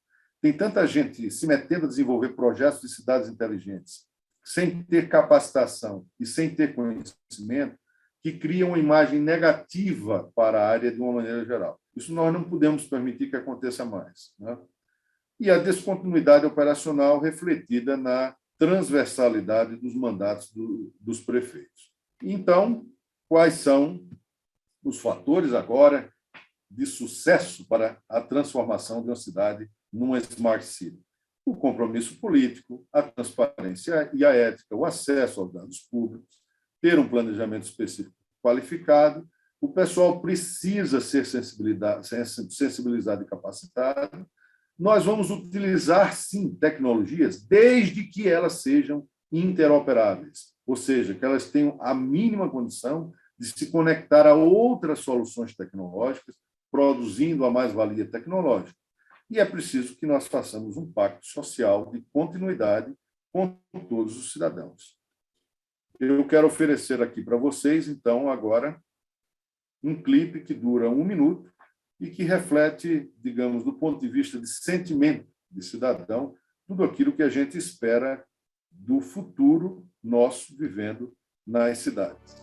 tem tanta gente se metendo a desenvolver projetos de cidades inteligentes sem ter capacitação e sem ter conhecimento, que cria uma imagem negativa para a área de uma maneira geral. Isso nós não podemos permitir que aconteça mais, né? E a descontinuidade operacional refletida na transversalidade dos mandatos dos prefeitos. Então, quais são os fatores agora de sucesso para a transformação de uma cidade numa Smart City? O compromisso político, a transparência e a ética, o acesso aos dados públicos, ter um planejamento específico qualificado, o pessoal precisa ser sensibilizado e capacitado. Nós vamos utilizar, sim, tecnologias, desde que elas sejam interoperáveis, ou seja, que elas tenham a mínima condição de se conectar a outras soluções tecnológicas, produzindo a mais-valia tecnológica. E é preciso que nós façamos um pacto social de continuidade com todos os cidadãos. Eu quero oferecer aqui para vocês, então, agora, um clipe que dura 1 minuto e que reflete, digamos, do ponto de vista de sentimento de cidadão, tudo aquilo que a gente espera do futuro nosso vivendo nas cidades.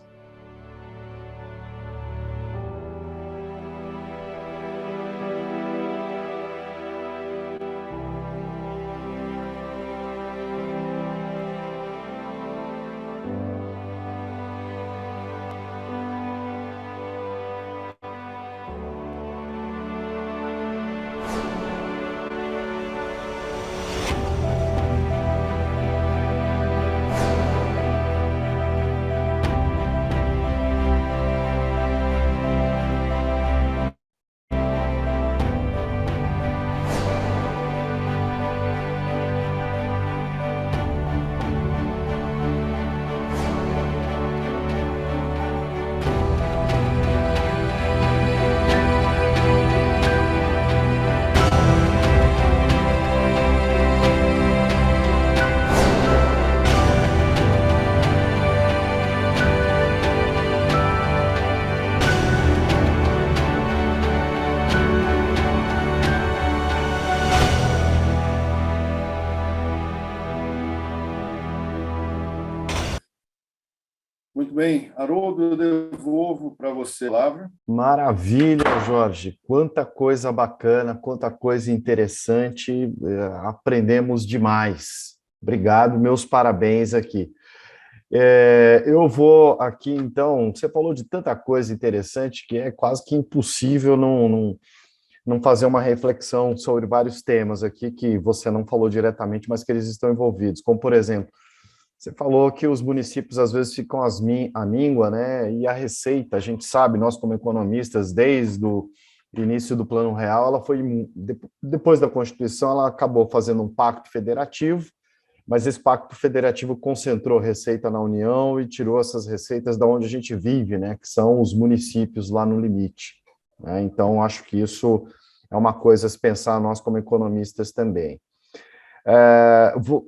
Muito bem, Haroldo, eu devolvo para você a palavra. Maravilha, Jorge. Quanta coisa bacana, quanta coisa interessante. Aprendemos demais. Obrigado, meus parabéns aqui. Eu vou aqui, então, você falou de tanta coisa interessante que é quase que impossível não fazer uma reflexão sobre vários temas aqui que você não falou diretamente, mas que eles estão envolvidos, como, por exemplo, você falou que os municípios às vezes ficam à míngua, né? E a receita, a gente sabe, nós como economistas, desde o início do Plano Real, ela foi, depois da Constituição, ela acabou fazendo um pacto federativo, mas esse pacto federativo concentrou receita na União e tirou essas receitas da onde a gente vive, né? Que são os municípios lá no limite, né? Então, acho que isso é uma coisa a se pensar nós como economistas também.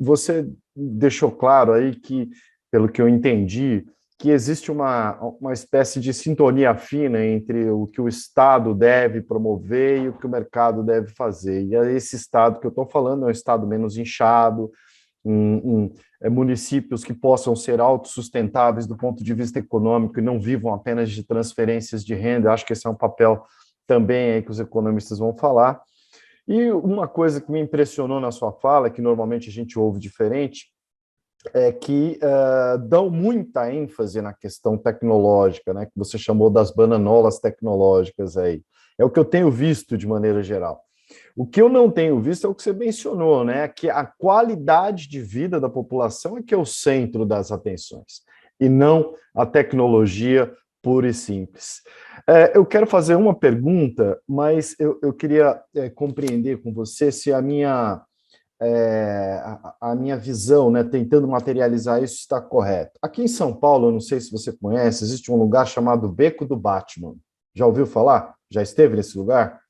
Você deixou claro aí que, pelo que eu entendi, que existe uma espécie de sintonia fina entre o que o Estado deve promover e o que o mercado deve fazer. E esse Estado que eu estou falando é um Estado menos inchado, municípios que possam ser autossustentáveis do ponto de vista econômico e não vivam apenas de transferências de renda. Eu acho que esse é um papel também aí que os economistas vão falar. E uma coisa que me impressionou na sua fala, que normalmente a gente ouve diferente, é que dão muita ênfase na questão tecnológica, né, que você chamou das bananolas tecnológicas aí. É o que eu tenho visto de maneira geral. O que eu não tenho visto é o que você mencionou, né, que a qualidade de vida da população é que é o centro das atenções, e não a tecnologia pura e simples. Eu quero fazer uma pergunta, mas eu queria compreender com você se a minha visão, né, tentando materializar isso, está correta. Aqui em São Paulo, eu não sei se você conhece, existe um lugar chamado Beco do Batman. Já ouviu falar? Já esteve nesse lugar?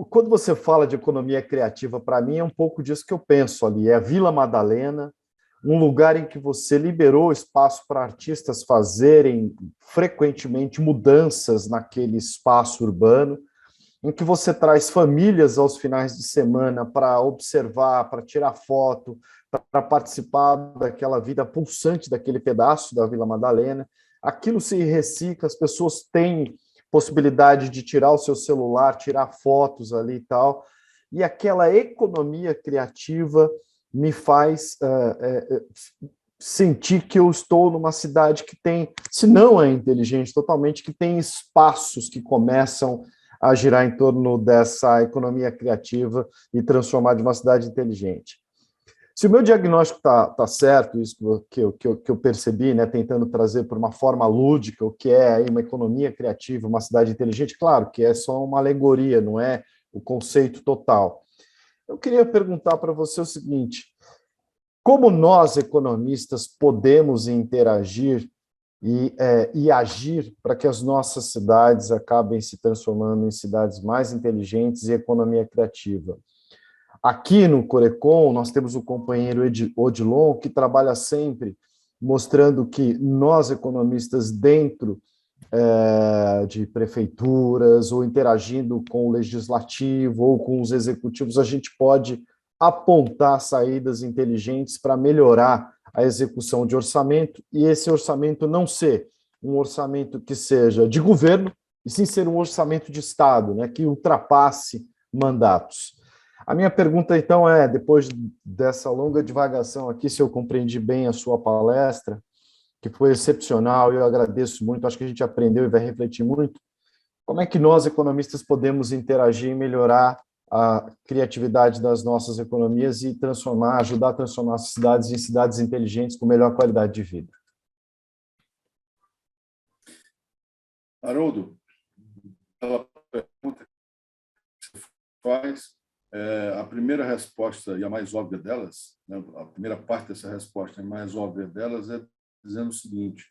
Quando você fala de economia criativa, para mim é um pouco disso que eu penso ali. É a Vila Madalena, um lugar em que você liberou espaço para artistas fazerem frequentemente mudanças naquele espaço urbano, em que você traz famílias aos finais de semana para observar, para tirar foto, para participar daquela vida pulsante daquele pedaço da Vila Madalena. Aquilo se recicla, as pessoas têm possibilidade de tirar o seu celular, tirar fotos ali e tal, e aquela economia criativa me faz sentir que eu estou numa cidade que tem, se não é inteligente totalmente, que tem espaços que começam a girar em torno dessa economia criativa e transformar de uma cidade inteligente. Se o meu diagnóstico está certo, isso que eu percebi, né, tentando trazer por uma forma lúdica o que é aí uma economia criativa, uma cidade inteligente, claro que é só uma alegoria, não é o conceito total. Eu queria perguntar para você o seguinte: como nós, economistas, podemos interagir e agir para que as nossas cidades acabem se transformando em cidades mais inteligentes e economia criativa? Aqui no Corecon, nós temos o companheiro Odilon, que trabalha sempre mostrando que nós, economistas, dentro de prefeituras, ou interagindo com o legislativo ou com os executivos, a gente pode apontar saídas inteligentes para melhorar a execução de orçamento, e esse orçamento não ser um orçamento que seja de governo, e sim ser um orçamento de Estado, né, que ultrapasse mandatos. A minha pergunta, então, depois dessa longa divagação aqui, se eu compreendi bem a sua palestra, que foi excepcional, eu agradeço muito, acho que a gente aprendeu e vai refletir muito, como é que nós, economistas, podemos interagir e melhorar a criatividade das nossas economias e ajudar a transformar as cidades em cidades inteligentes com melhor qualidade de vida? Haroldo, pela pergunta que você faz, a primeira resposta, e a mais óbvia delas, né, a primeira parte dessa resposta, a mais óbvia delas, é dizendo o seguinte: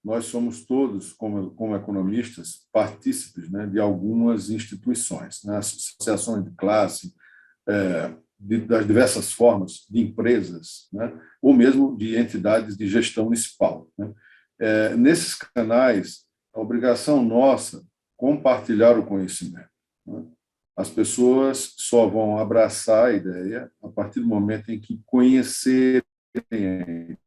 nós somos todos, como economistas, partícipes, né, de algumas instituições, né, associações de classe, das diversas formas de empresas, né, ou mesmo de entidades de gestão municipal, né. Nesses canais, a obrigação nossa é compartilhar o conhecimento, né. As pessoas só vão abraçar a ideia a partir do momento em que conhecerem a ideia.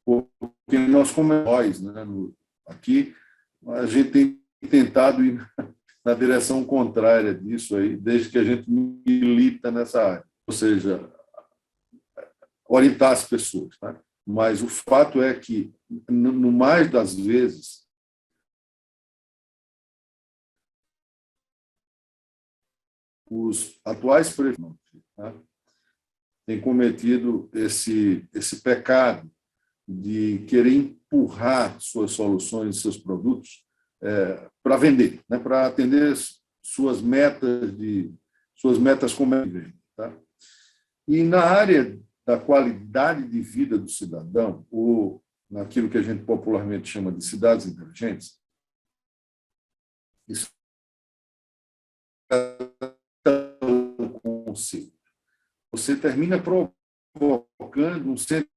Porque nós, como nós, né, aqui, a gente tem tentado ir na direção contrária disso aí, desde que a gente milita nessa área, ou seja, orientar as pessoas. Tá? Mas o fato é que, no mais das vezes, os atuais prefeitos, tá, têm cometido esse pecado de querer empurrar suas soluções, seus produtos para vender, né, para atender suas metas comerciais. Tá? E na área da qualidade de vida do cidadão, ou naquilo que a gente popularmente chama de cidades inteligentes, isso é um conceito. Você termina provocando um centro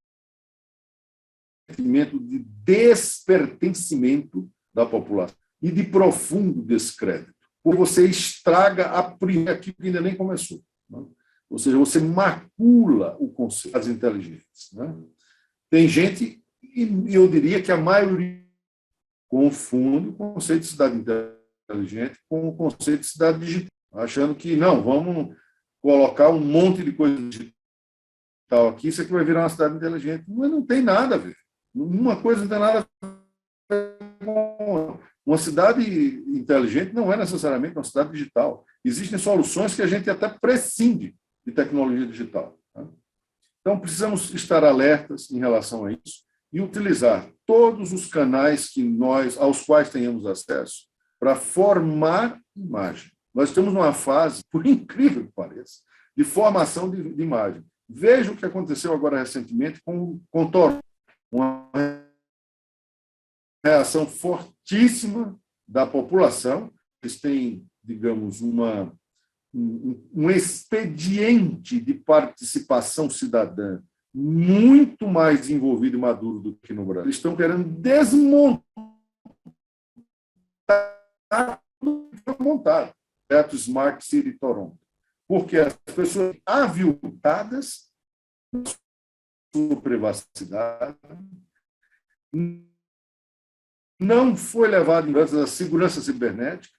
sentimento de despertencimento da população e de profundo descrédito, porque você estraga aquilo que ainda nem começou. Né? Ou seja, você macula o conceito das inteligentes. Né? Tem gente, e eu diria que a maioria confunde o conceito de cidade inteligente com o conceito de cidade digital, achando que, não, vamos colocar um monte de coisa digital aqui, isso aqui vai virar uma cidade inteligente. Mas não tem nada a ver. Uma coisa não tem nada a ver com... Uma cidade inteligente não é necessariamente uma cidade digital. Existem soluções que a gente até prescinde de tecnologia digital. Tá? Então, precisamos estar alertas em relação a isso e utilizar todos os canais aos quais tenhamos acesso para formar imagem. Nós estamos numa fase, por incrível que pareça, de formação de imagem. Veja o que aconteceu agora recentemente com Toronto, uma reação fortíssima da população. Eles têm, digamos, um expediente de participação cidadã muito mais desenvolvido e maduro do que no Brasil. Eles estão querendo desmontar o que foi montado, o Smart City Toronto, porque as pessoas aviltadas na sua privacidade, não foi levado em conta a segurança cibernética.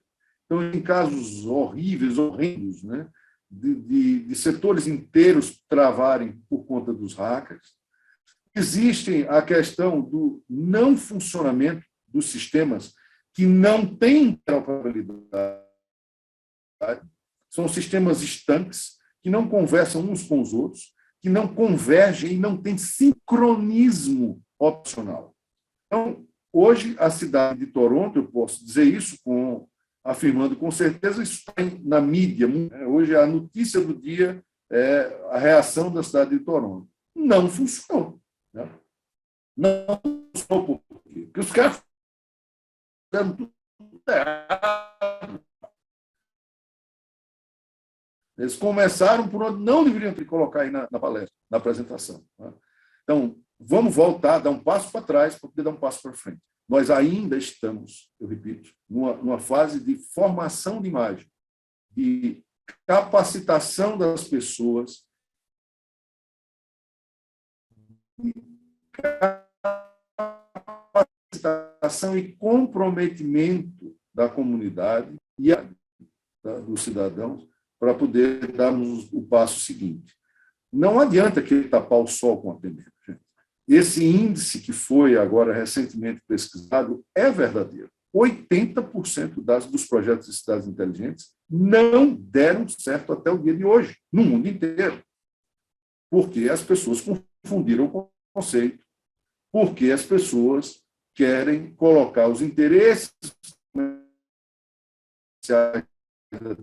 Então, em casos horríveis, horrendos, né, de setores inteiros travarem por conta dos hackers. Existe a questão do não funcionamento dos sistemas que não têm interoperabilidade. São sistemas estanques que não conversam uns com os outros, que não convergem e não têm sincronismo opcional. Então, hoje, a cidade de Toronto, eu posso dizer isso afirmando com certeza, isso está na mídia. Hoje, a notícia do dia é a reação da cidade de Toronto. Não funcionou. Né? Não funcionou por quê? Porque os caras fizeram tudo errado. Eles começaram por onde não deveriam ter que colocar aí na palestra, na apresentação. Né? Então, vamos voltar, dar um passo para trás para poder dar um passo para frente. Nós ainda estamos, eu repito, numa fase de formação de imagem, de capacitação das pessoas, de capacitação e comprometimento da comunidade e dos cidadãos para poder darmos o passo seguinte. Não adianta querer tapar o sol com a peneira, gente. Esse índice que foi agora recentemente pesquisado é verdadeiro. 80% dos projetos de cidades inteligentes não deram certo até o dia de hoje, no mundo inteiro. Porque as pessoas confundiram o conceito, porque as pessoas querem colocar os interesses da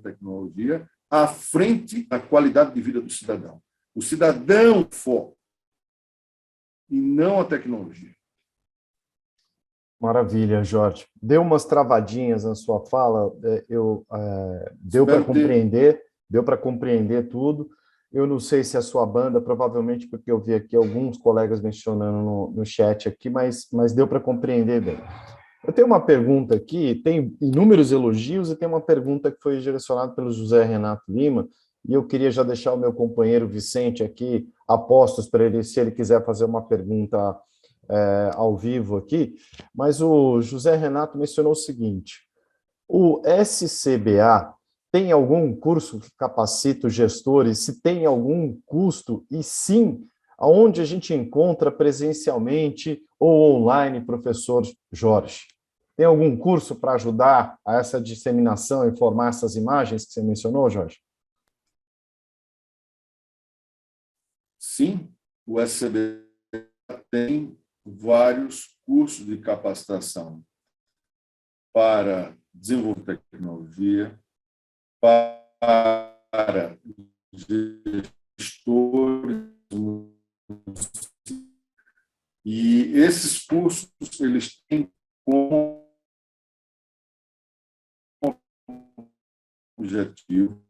tecnologia à frente da qualidade de vida do cidadão. O cidadão foca e não a tecnologia. Maravilha, Jorge. Deu umas travadinhas na sua fala, deu para compreender tudo. Eu não sei se a sua banda, provavelmente porque eu vi aqui alguns colegas mencionando no chat aqui, mas deu para compreender bem. Eu tenho uma pergunta aqui, tem inúmeros elogios e tem uma pergunta que foi direcionada pelo José Renato Lima, e eu queria já deixar o meu companheiro Vicente aqui a postos para ele, se ele quiser fazer uma pergunta ao vivo aqui, mas o José Renato mencionou o seguinte: o SCBA tem algum curso que capacita os gestores? Se tem algum custo? E sim, aonde a gente encontra presencialmente ou online, professor Jorge? Tem algum curso para ajudar a essa disseminação e formar essas imagens que você mencionou, Jorge? Sim, o SCBA tem vários cursos de capacitação para desenvolver tecnologia, para gestores, e esses cursos eles têm como objetivo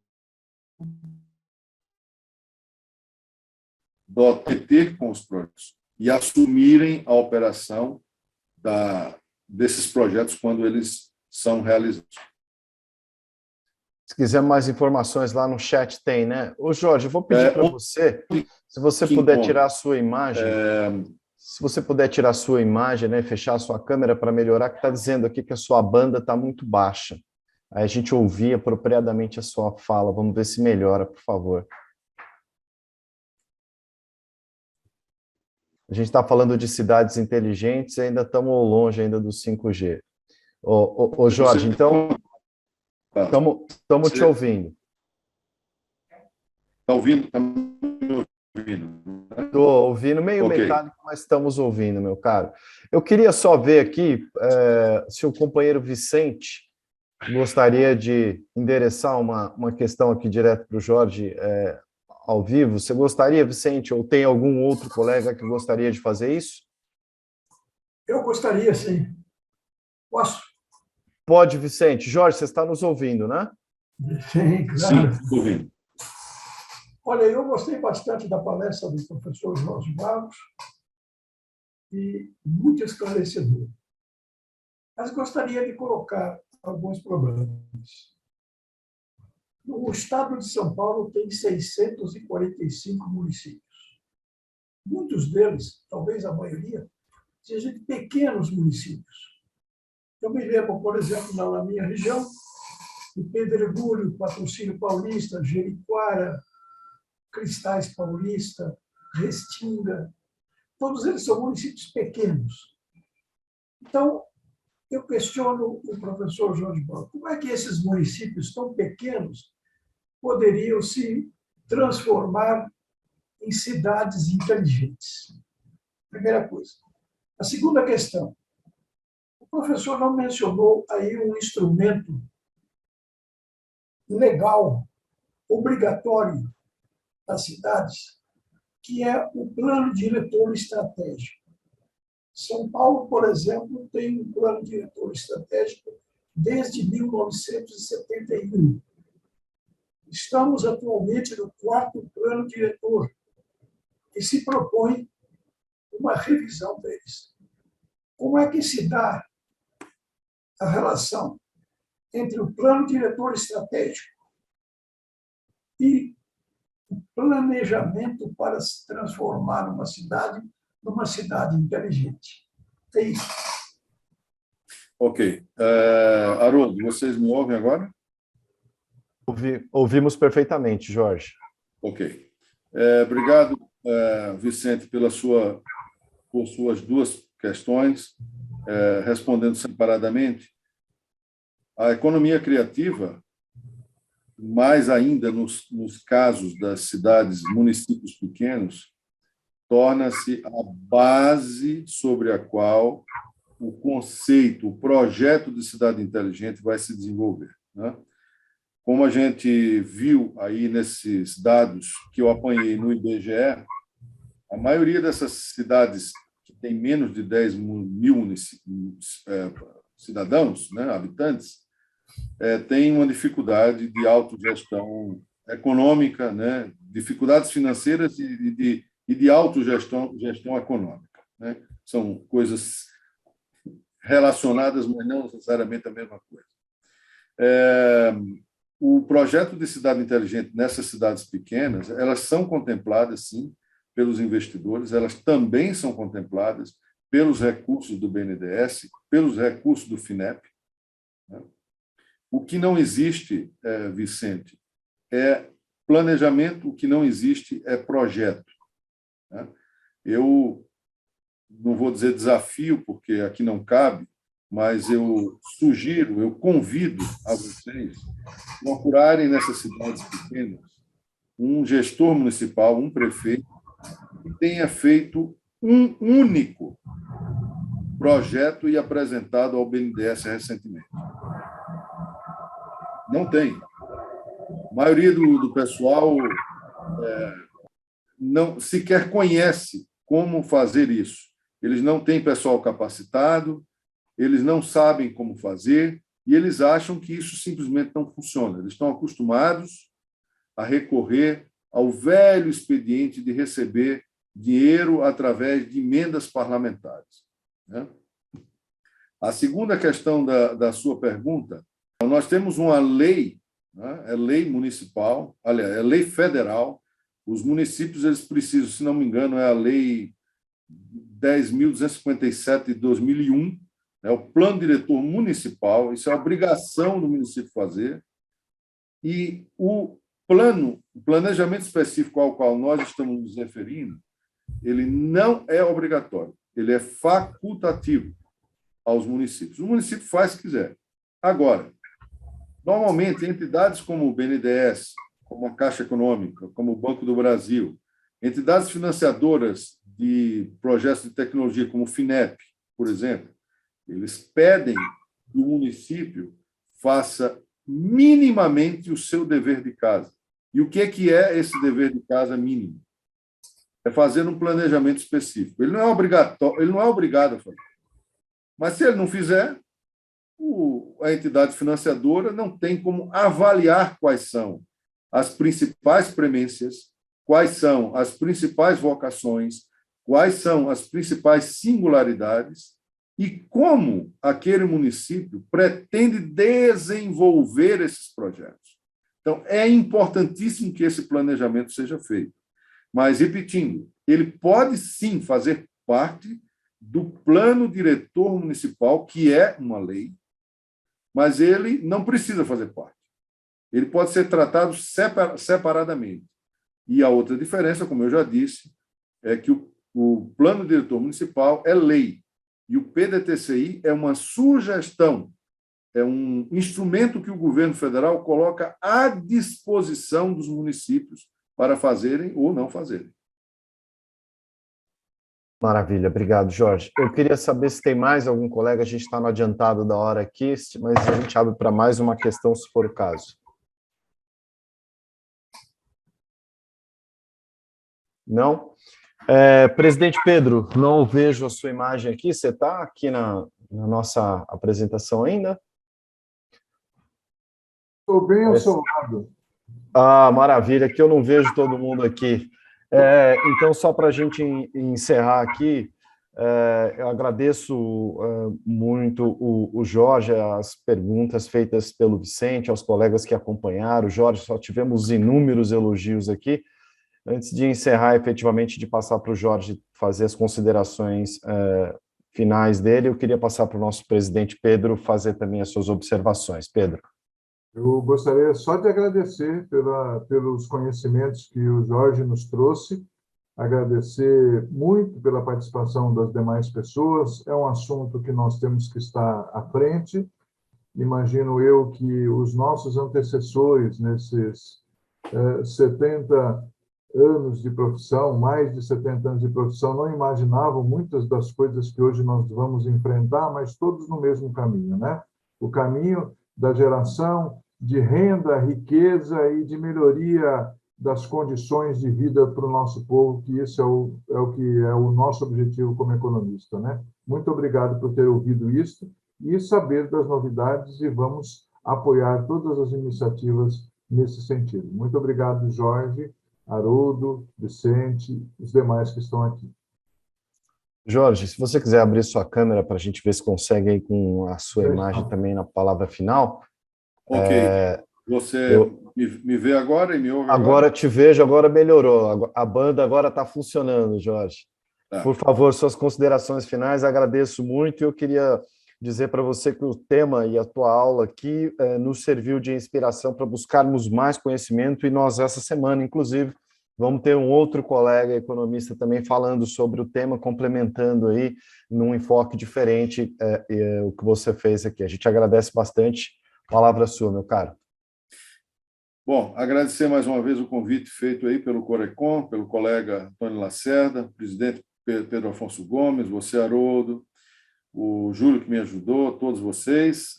do OTT com os projetos, e assumirem a operação desses projetos quando eles são realizados. Se quiser mais informações lá no chat tem, né? Ô Jorge, eu vou pedir para você, se você puder tirar a sua imagem, se você puder tirar a sua imagem, né, fechar a sua câmera para melhorar, que está dizendo aqui que a sua banda está muito baixa. Aí a gente ouvir apropriadamente a sua fala. Vamos ver se melhora, por favor. A gente está falando de cidades inteligentes e ainda estamos longe ainda do 5G. Ô Jorge, então, estamos te ouvindo. Está ouvindo? Está me ouvindo? Estou ouvindo meio metálico, mas estamos ouvindo, meu caro. Eu queria só ver aqui se o companheiro Vicente gostaria de endereçar uma questão aqui direto para o Jorge ao vivo. Você gostaria, Vicente, ou tem algum outro colega que gostaria de fazer isso? Eu gostaria, sim. Posso? Pode, Vicente. Jorge, você está nos ouvindo, né? Sim, claro. Sim, estou ouvindo. Olha, eu gostei bastante da palestra do professor Jorge Barros e muito esclarecedor. Mas gostaria de colocar alguns problemas. O estado de São Paulo tem 645 municípios. Muitos deles, talvez a maioria, sejam de pequenos municípios. Eu me lembro, por exemplo, na minha região, de Pedregulho, Patrocínio Paulista, Jericoara, Cristais Paulista, Restinga. Todos eles são municípios pequenos. Então, eu questiono o professor Jorge Barros, como é que esses municípios tão pequenos poderiam se transformar em cidades inteligentes? Primeira coisa. A segunda questão. O professor não mencionou aí um instrumento legal, obrigatório das cidades, que é o plano diretor estratégico. São Paulo, por exemplo, tem um plano diretor estratégico desde 1971. Estamos atualmente no 4º plano diretor, que se propõe uma revisão deles. Como é que se dá a relação entre o plano diretor estratégico e o planejamento para se transformar uma cidade numa cidade inteligente? É isso. Ok. Haroldo, vocês me ouvem agora? Ouvimos perfeitamente, Jorge. Ok. Obrigado, Vicente, por suas duas questões. Respondendo separadamente, a economia criativa, mais ainda nos casos das cidades, municípios pequenos, torna-se a base sobre a qual o conceito, o projeto de cidade inteligente vai se desenvolver, né? Como a gente viu aí nesses dados que eu apanhei no IBGE, a maioria dessas cidades que tem menos de 10 mil cidadãos, né, habitantes, tem uma dificuldade de autogestão econômica, né, dificuldades financeiras e de autogestão econômica, né? São coisas relacionadas, mas não necessariamente a mesma coisa. O projeto de cidade inteligente nessas cidades pequenas, elas são contempladas, sim, pelos investidores, elas também são contempladas pelos recursos do BNDES, pelos recursos do FINEP, né? O que não existe, Vicente, é planejamento, o que não existe é projeto, né? Eu não vou dizer desafio, porque aqui não cabe, mas eu sugiro, eu convido a vocês procurarem nessas cidades pequenas um gestor municipal, um prefeito, que tenha feito um único projeto e apresentado ao BNDES recentemente. Não tem. A maioria do pessoal não sequer conhece como fazer isso. Eles não têm pessoal capacitado, eles não sabem como fazer e eles acham que isso simplesmente não funciona. Eles estão acostumados a recorrer ao velho expediente de receber dinheiro através de emendas parlamentares, né? A segunda questão da sua pergunta, nós temos uma lei, né? É lei municipal, aliás, é lei federal. Os municípios eles precisam, se não me engano, é a lei 10.257 de 2001, é o plano diretor municipal, isso é obrigação do município fazer, e o planejamento específico ao qual nós estamos nos referindo, ele não é obrigatório, ele é facultativo aos municípios. O município faz se quiser. Agora, normalmente, entidades como o BNDES, como a Caixa Econômica, como o Banco do Brasil, entidades financiadoras de projetos de tecnologia, como o FINEP, por exemplo, eles pedem que o município faça minimamente o seu dever de casa. E o que é esse dever de casa mínimo? É fazer um planejamento específico. Ele não é obrigatório, ele não é obrigado a fazer. Mas, se ele não fizer, a entidade financiadora não tem como avaliar quais são as principais premissas, quais são as principais vocações, quais são as principais singularidades e como aquele município pretende desenvolver esses projetos. Então, é importantíssimo que esse planejamento seja feito. Mas, repetindo, ele pode sim fazer parte do plano diretor municipal, que é uma lei, mas ele não precisa fazer parte. Ele pode ser tratado separadamente. E a outra diferença, como eu já disse, é que o plano diretor municipal é lei e o PDTCI é uma sugestão, é um instrumento que o governo federal coloca à disposição dos municípios para fazerem ou não fazerem. Maravilha, obrigado, Jorge. Eu queria saber se tem mais algum colega, a gente está no adiantado da hora aqui, mas a gente abre para mais uma questão, se for o caso. Não? Presidente Pedro, não vejo a sua imagem aqui, você está aqui na nossa apresentação ainda? Estou bem ao seu lado. Ah, maravilha, que eu não vejo todo mundo aqui. Então, só para a gente encerrar aqui, eu agradeço muito o Jorge, as perguntas feitas pelo Vicente, aos colegas que acompanharam. Jorge, só tivemos inúmeros elogios aqui. Antes de encerrar, efetivamente, de passar para o Jorge fazer as considerações finais dele, eu queria passar para o nosso presidente Pedro fazer também as suas observações. Pedro. Eu gostaria só de agradecer pelos conhecimentos que o Jorge nos trouxe, agradecer muito pela participação das demais pessoas. É um assunto que nós temos que estar à frente. Imagino eu que os nossos antecessores, nesses 70 anos de profissão, mais de 70 anos de profissão, não imaginavam muitas das coisas que hoje nós vamos enfrentar, mas todos no mesmo caminho, né? O caminho da geração de renda, riqueza e de melhoria das condições de vida para o nosso povo, que isso é o que é o nosso objetivo como economista, né? Muito obrigado por ter ouvido isso e saber das novidades, e vamos apoiar todas as iniciativas nesse sentido. Muito obrigado, Jorge, Haroldo, Vicente, os demais que estão aqui. Jorge, se você quiser abrir sua câmera para a gente ver se consegue aí com a sua imagem também na palavra final. Ok. Você me vê agora e me ouve agora? Agora te vejo, agora melhorou. A banda agora está funcionando, Jorge. Tá. Por favor, suas considerações finais, agradeço muito. Eu queria dizer para você que o tema e a tua aula aqui nos serviu de inspiração para buscarmos mais conhecimento, e nós, essa semana, inclusive, vamos ter um outro colega economista também falando sobre o tema, complementando aí num enfoque diferente o que você fez aqui. A gente agradece bastante. Palavra sua, meu caro. Bom, agradecer mais uma vez o convite feito aí pelo Corecon, pelo colega Antônio Lacerda, presidente Pedro Afonso Gomes, você, Haroldo, o Júlio que me ajudou, todos vocês,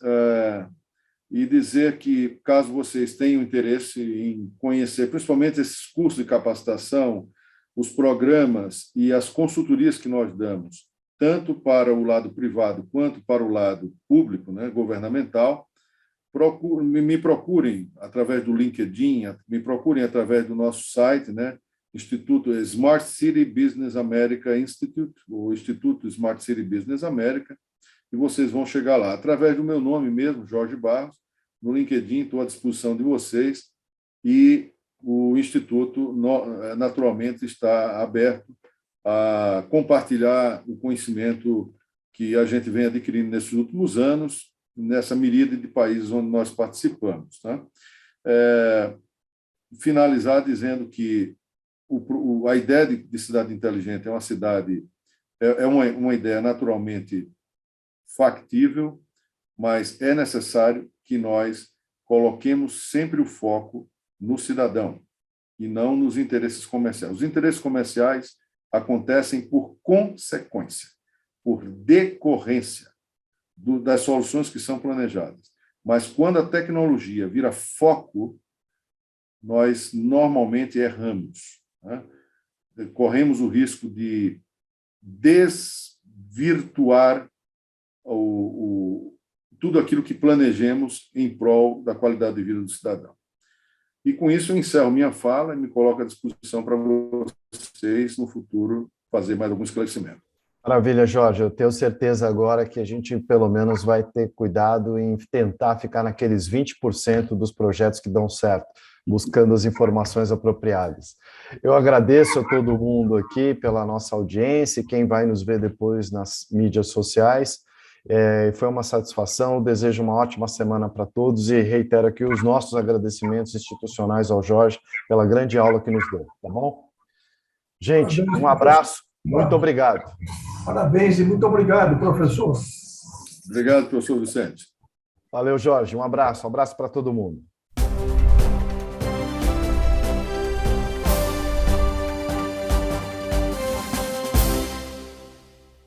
e dizer que, caso vocês tenham interesse em conhecer, principalmente esses cursos de capacitação, os programas e as consultorias que nós damos, tanto para o lado privado quanto para o lado público, né, governamental, me procurem através do LinkedIn, me procurem através do nosso site, né, Instituto Smart City Business America Institute, o Instituto Smart City Business America, e vocês vão chegar lá. Através do meu nome mesmo, Jorge Barros, no LinkedIn, estou à disposição de vocês, e o Instituto, naturalmente, está aberto a compartilhar o conhecimento que a gente vem adquirindo nesses últimos anos, nessa miríade de países onde nós participamos. Tá? Finalizar dizendo que a ideia de cidade inteligente é uma cidade, uma ideia naturalmente factível, mas é necessário que nós coloquemos sempre o foco no cidadão e não nos interesses comerciais. Os interesses comerciais acontecem por consequência, por decorrência das soluções que são planejadas. Mas quando a tecnologia vira foco, nós normalmente erramos. Né? Corremos o risco de desvirtuar tudo aquilo que planejemos em prol da qualidade de vida do cidadão. E com isso eu encerro minha fala e me coloco à disposição para vocês, no futuro, fazer mais algum esclarecimento. Maravilha, Jorge. Eu tenho certeza agora que a gente, pelo menos, vai ter cuidado em tentar ficar naqueles 20% dos projetos que dão certo, buscando as informações apropriadas. Eu agradeço a todo mundo aqui pela nossa audiência e quem vai nos ver depois nas mídias sociais. Foi uma satisfação, desejo uma ótima semana para todos e reitero aqui os nossos agradecimentos institucionais ao Jorge pela grande aula que nos deu, tá bom? Gente, um abraço, muito obrigado. Parabéns e muito obrigado, professor. Obrigado, professor Vicente. Valeu, Jorge, um abraço para todo mundo.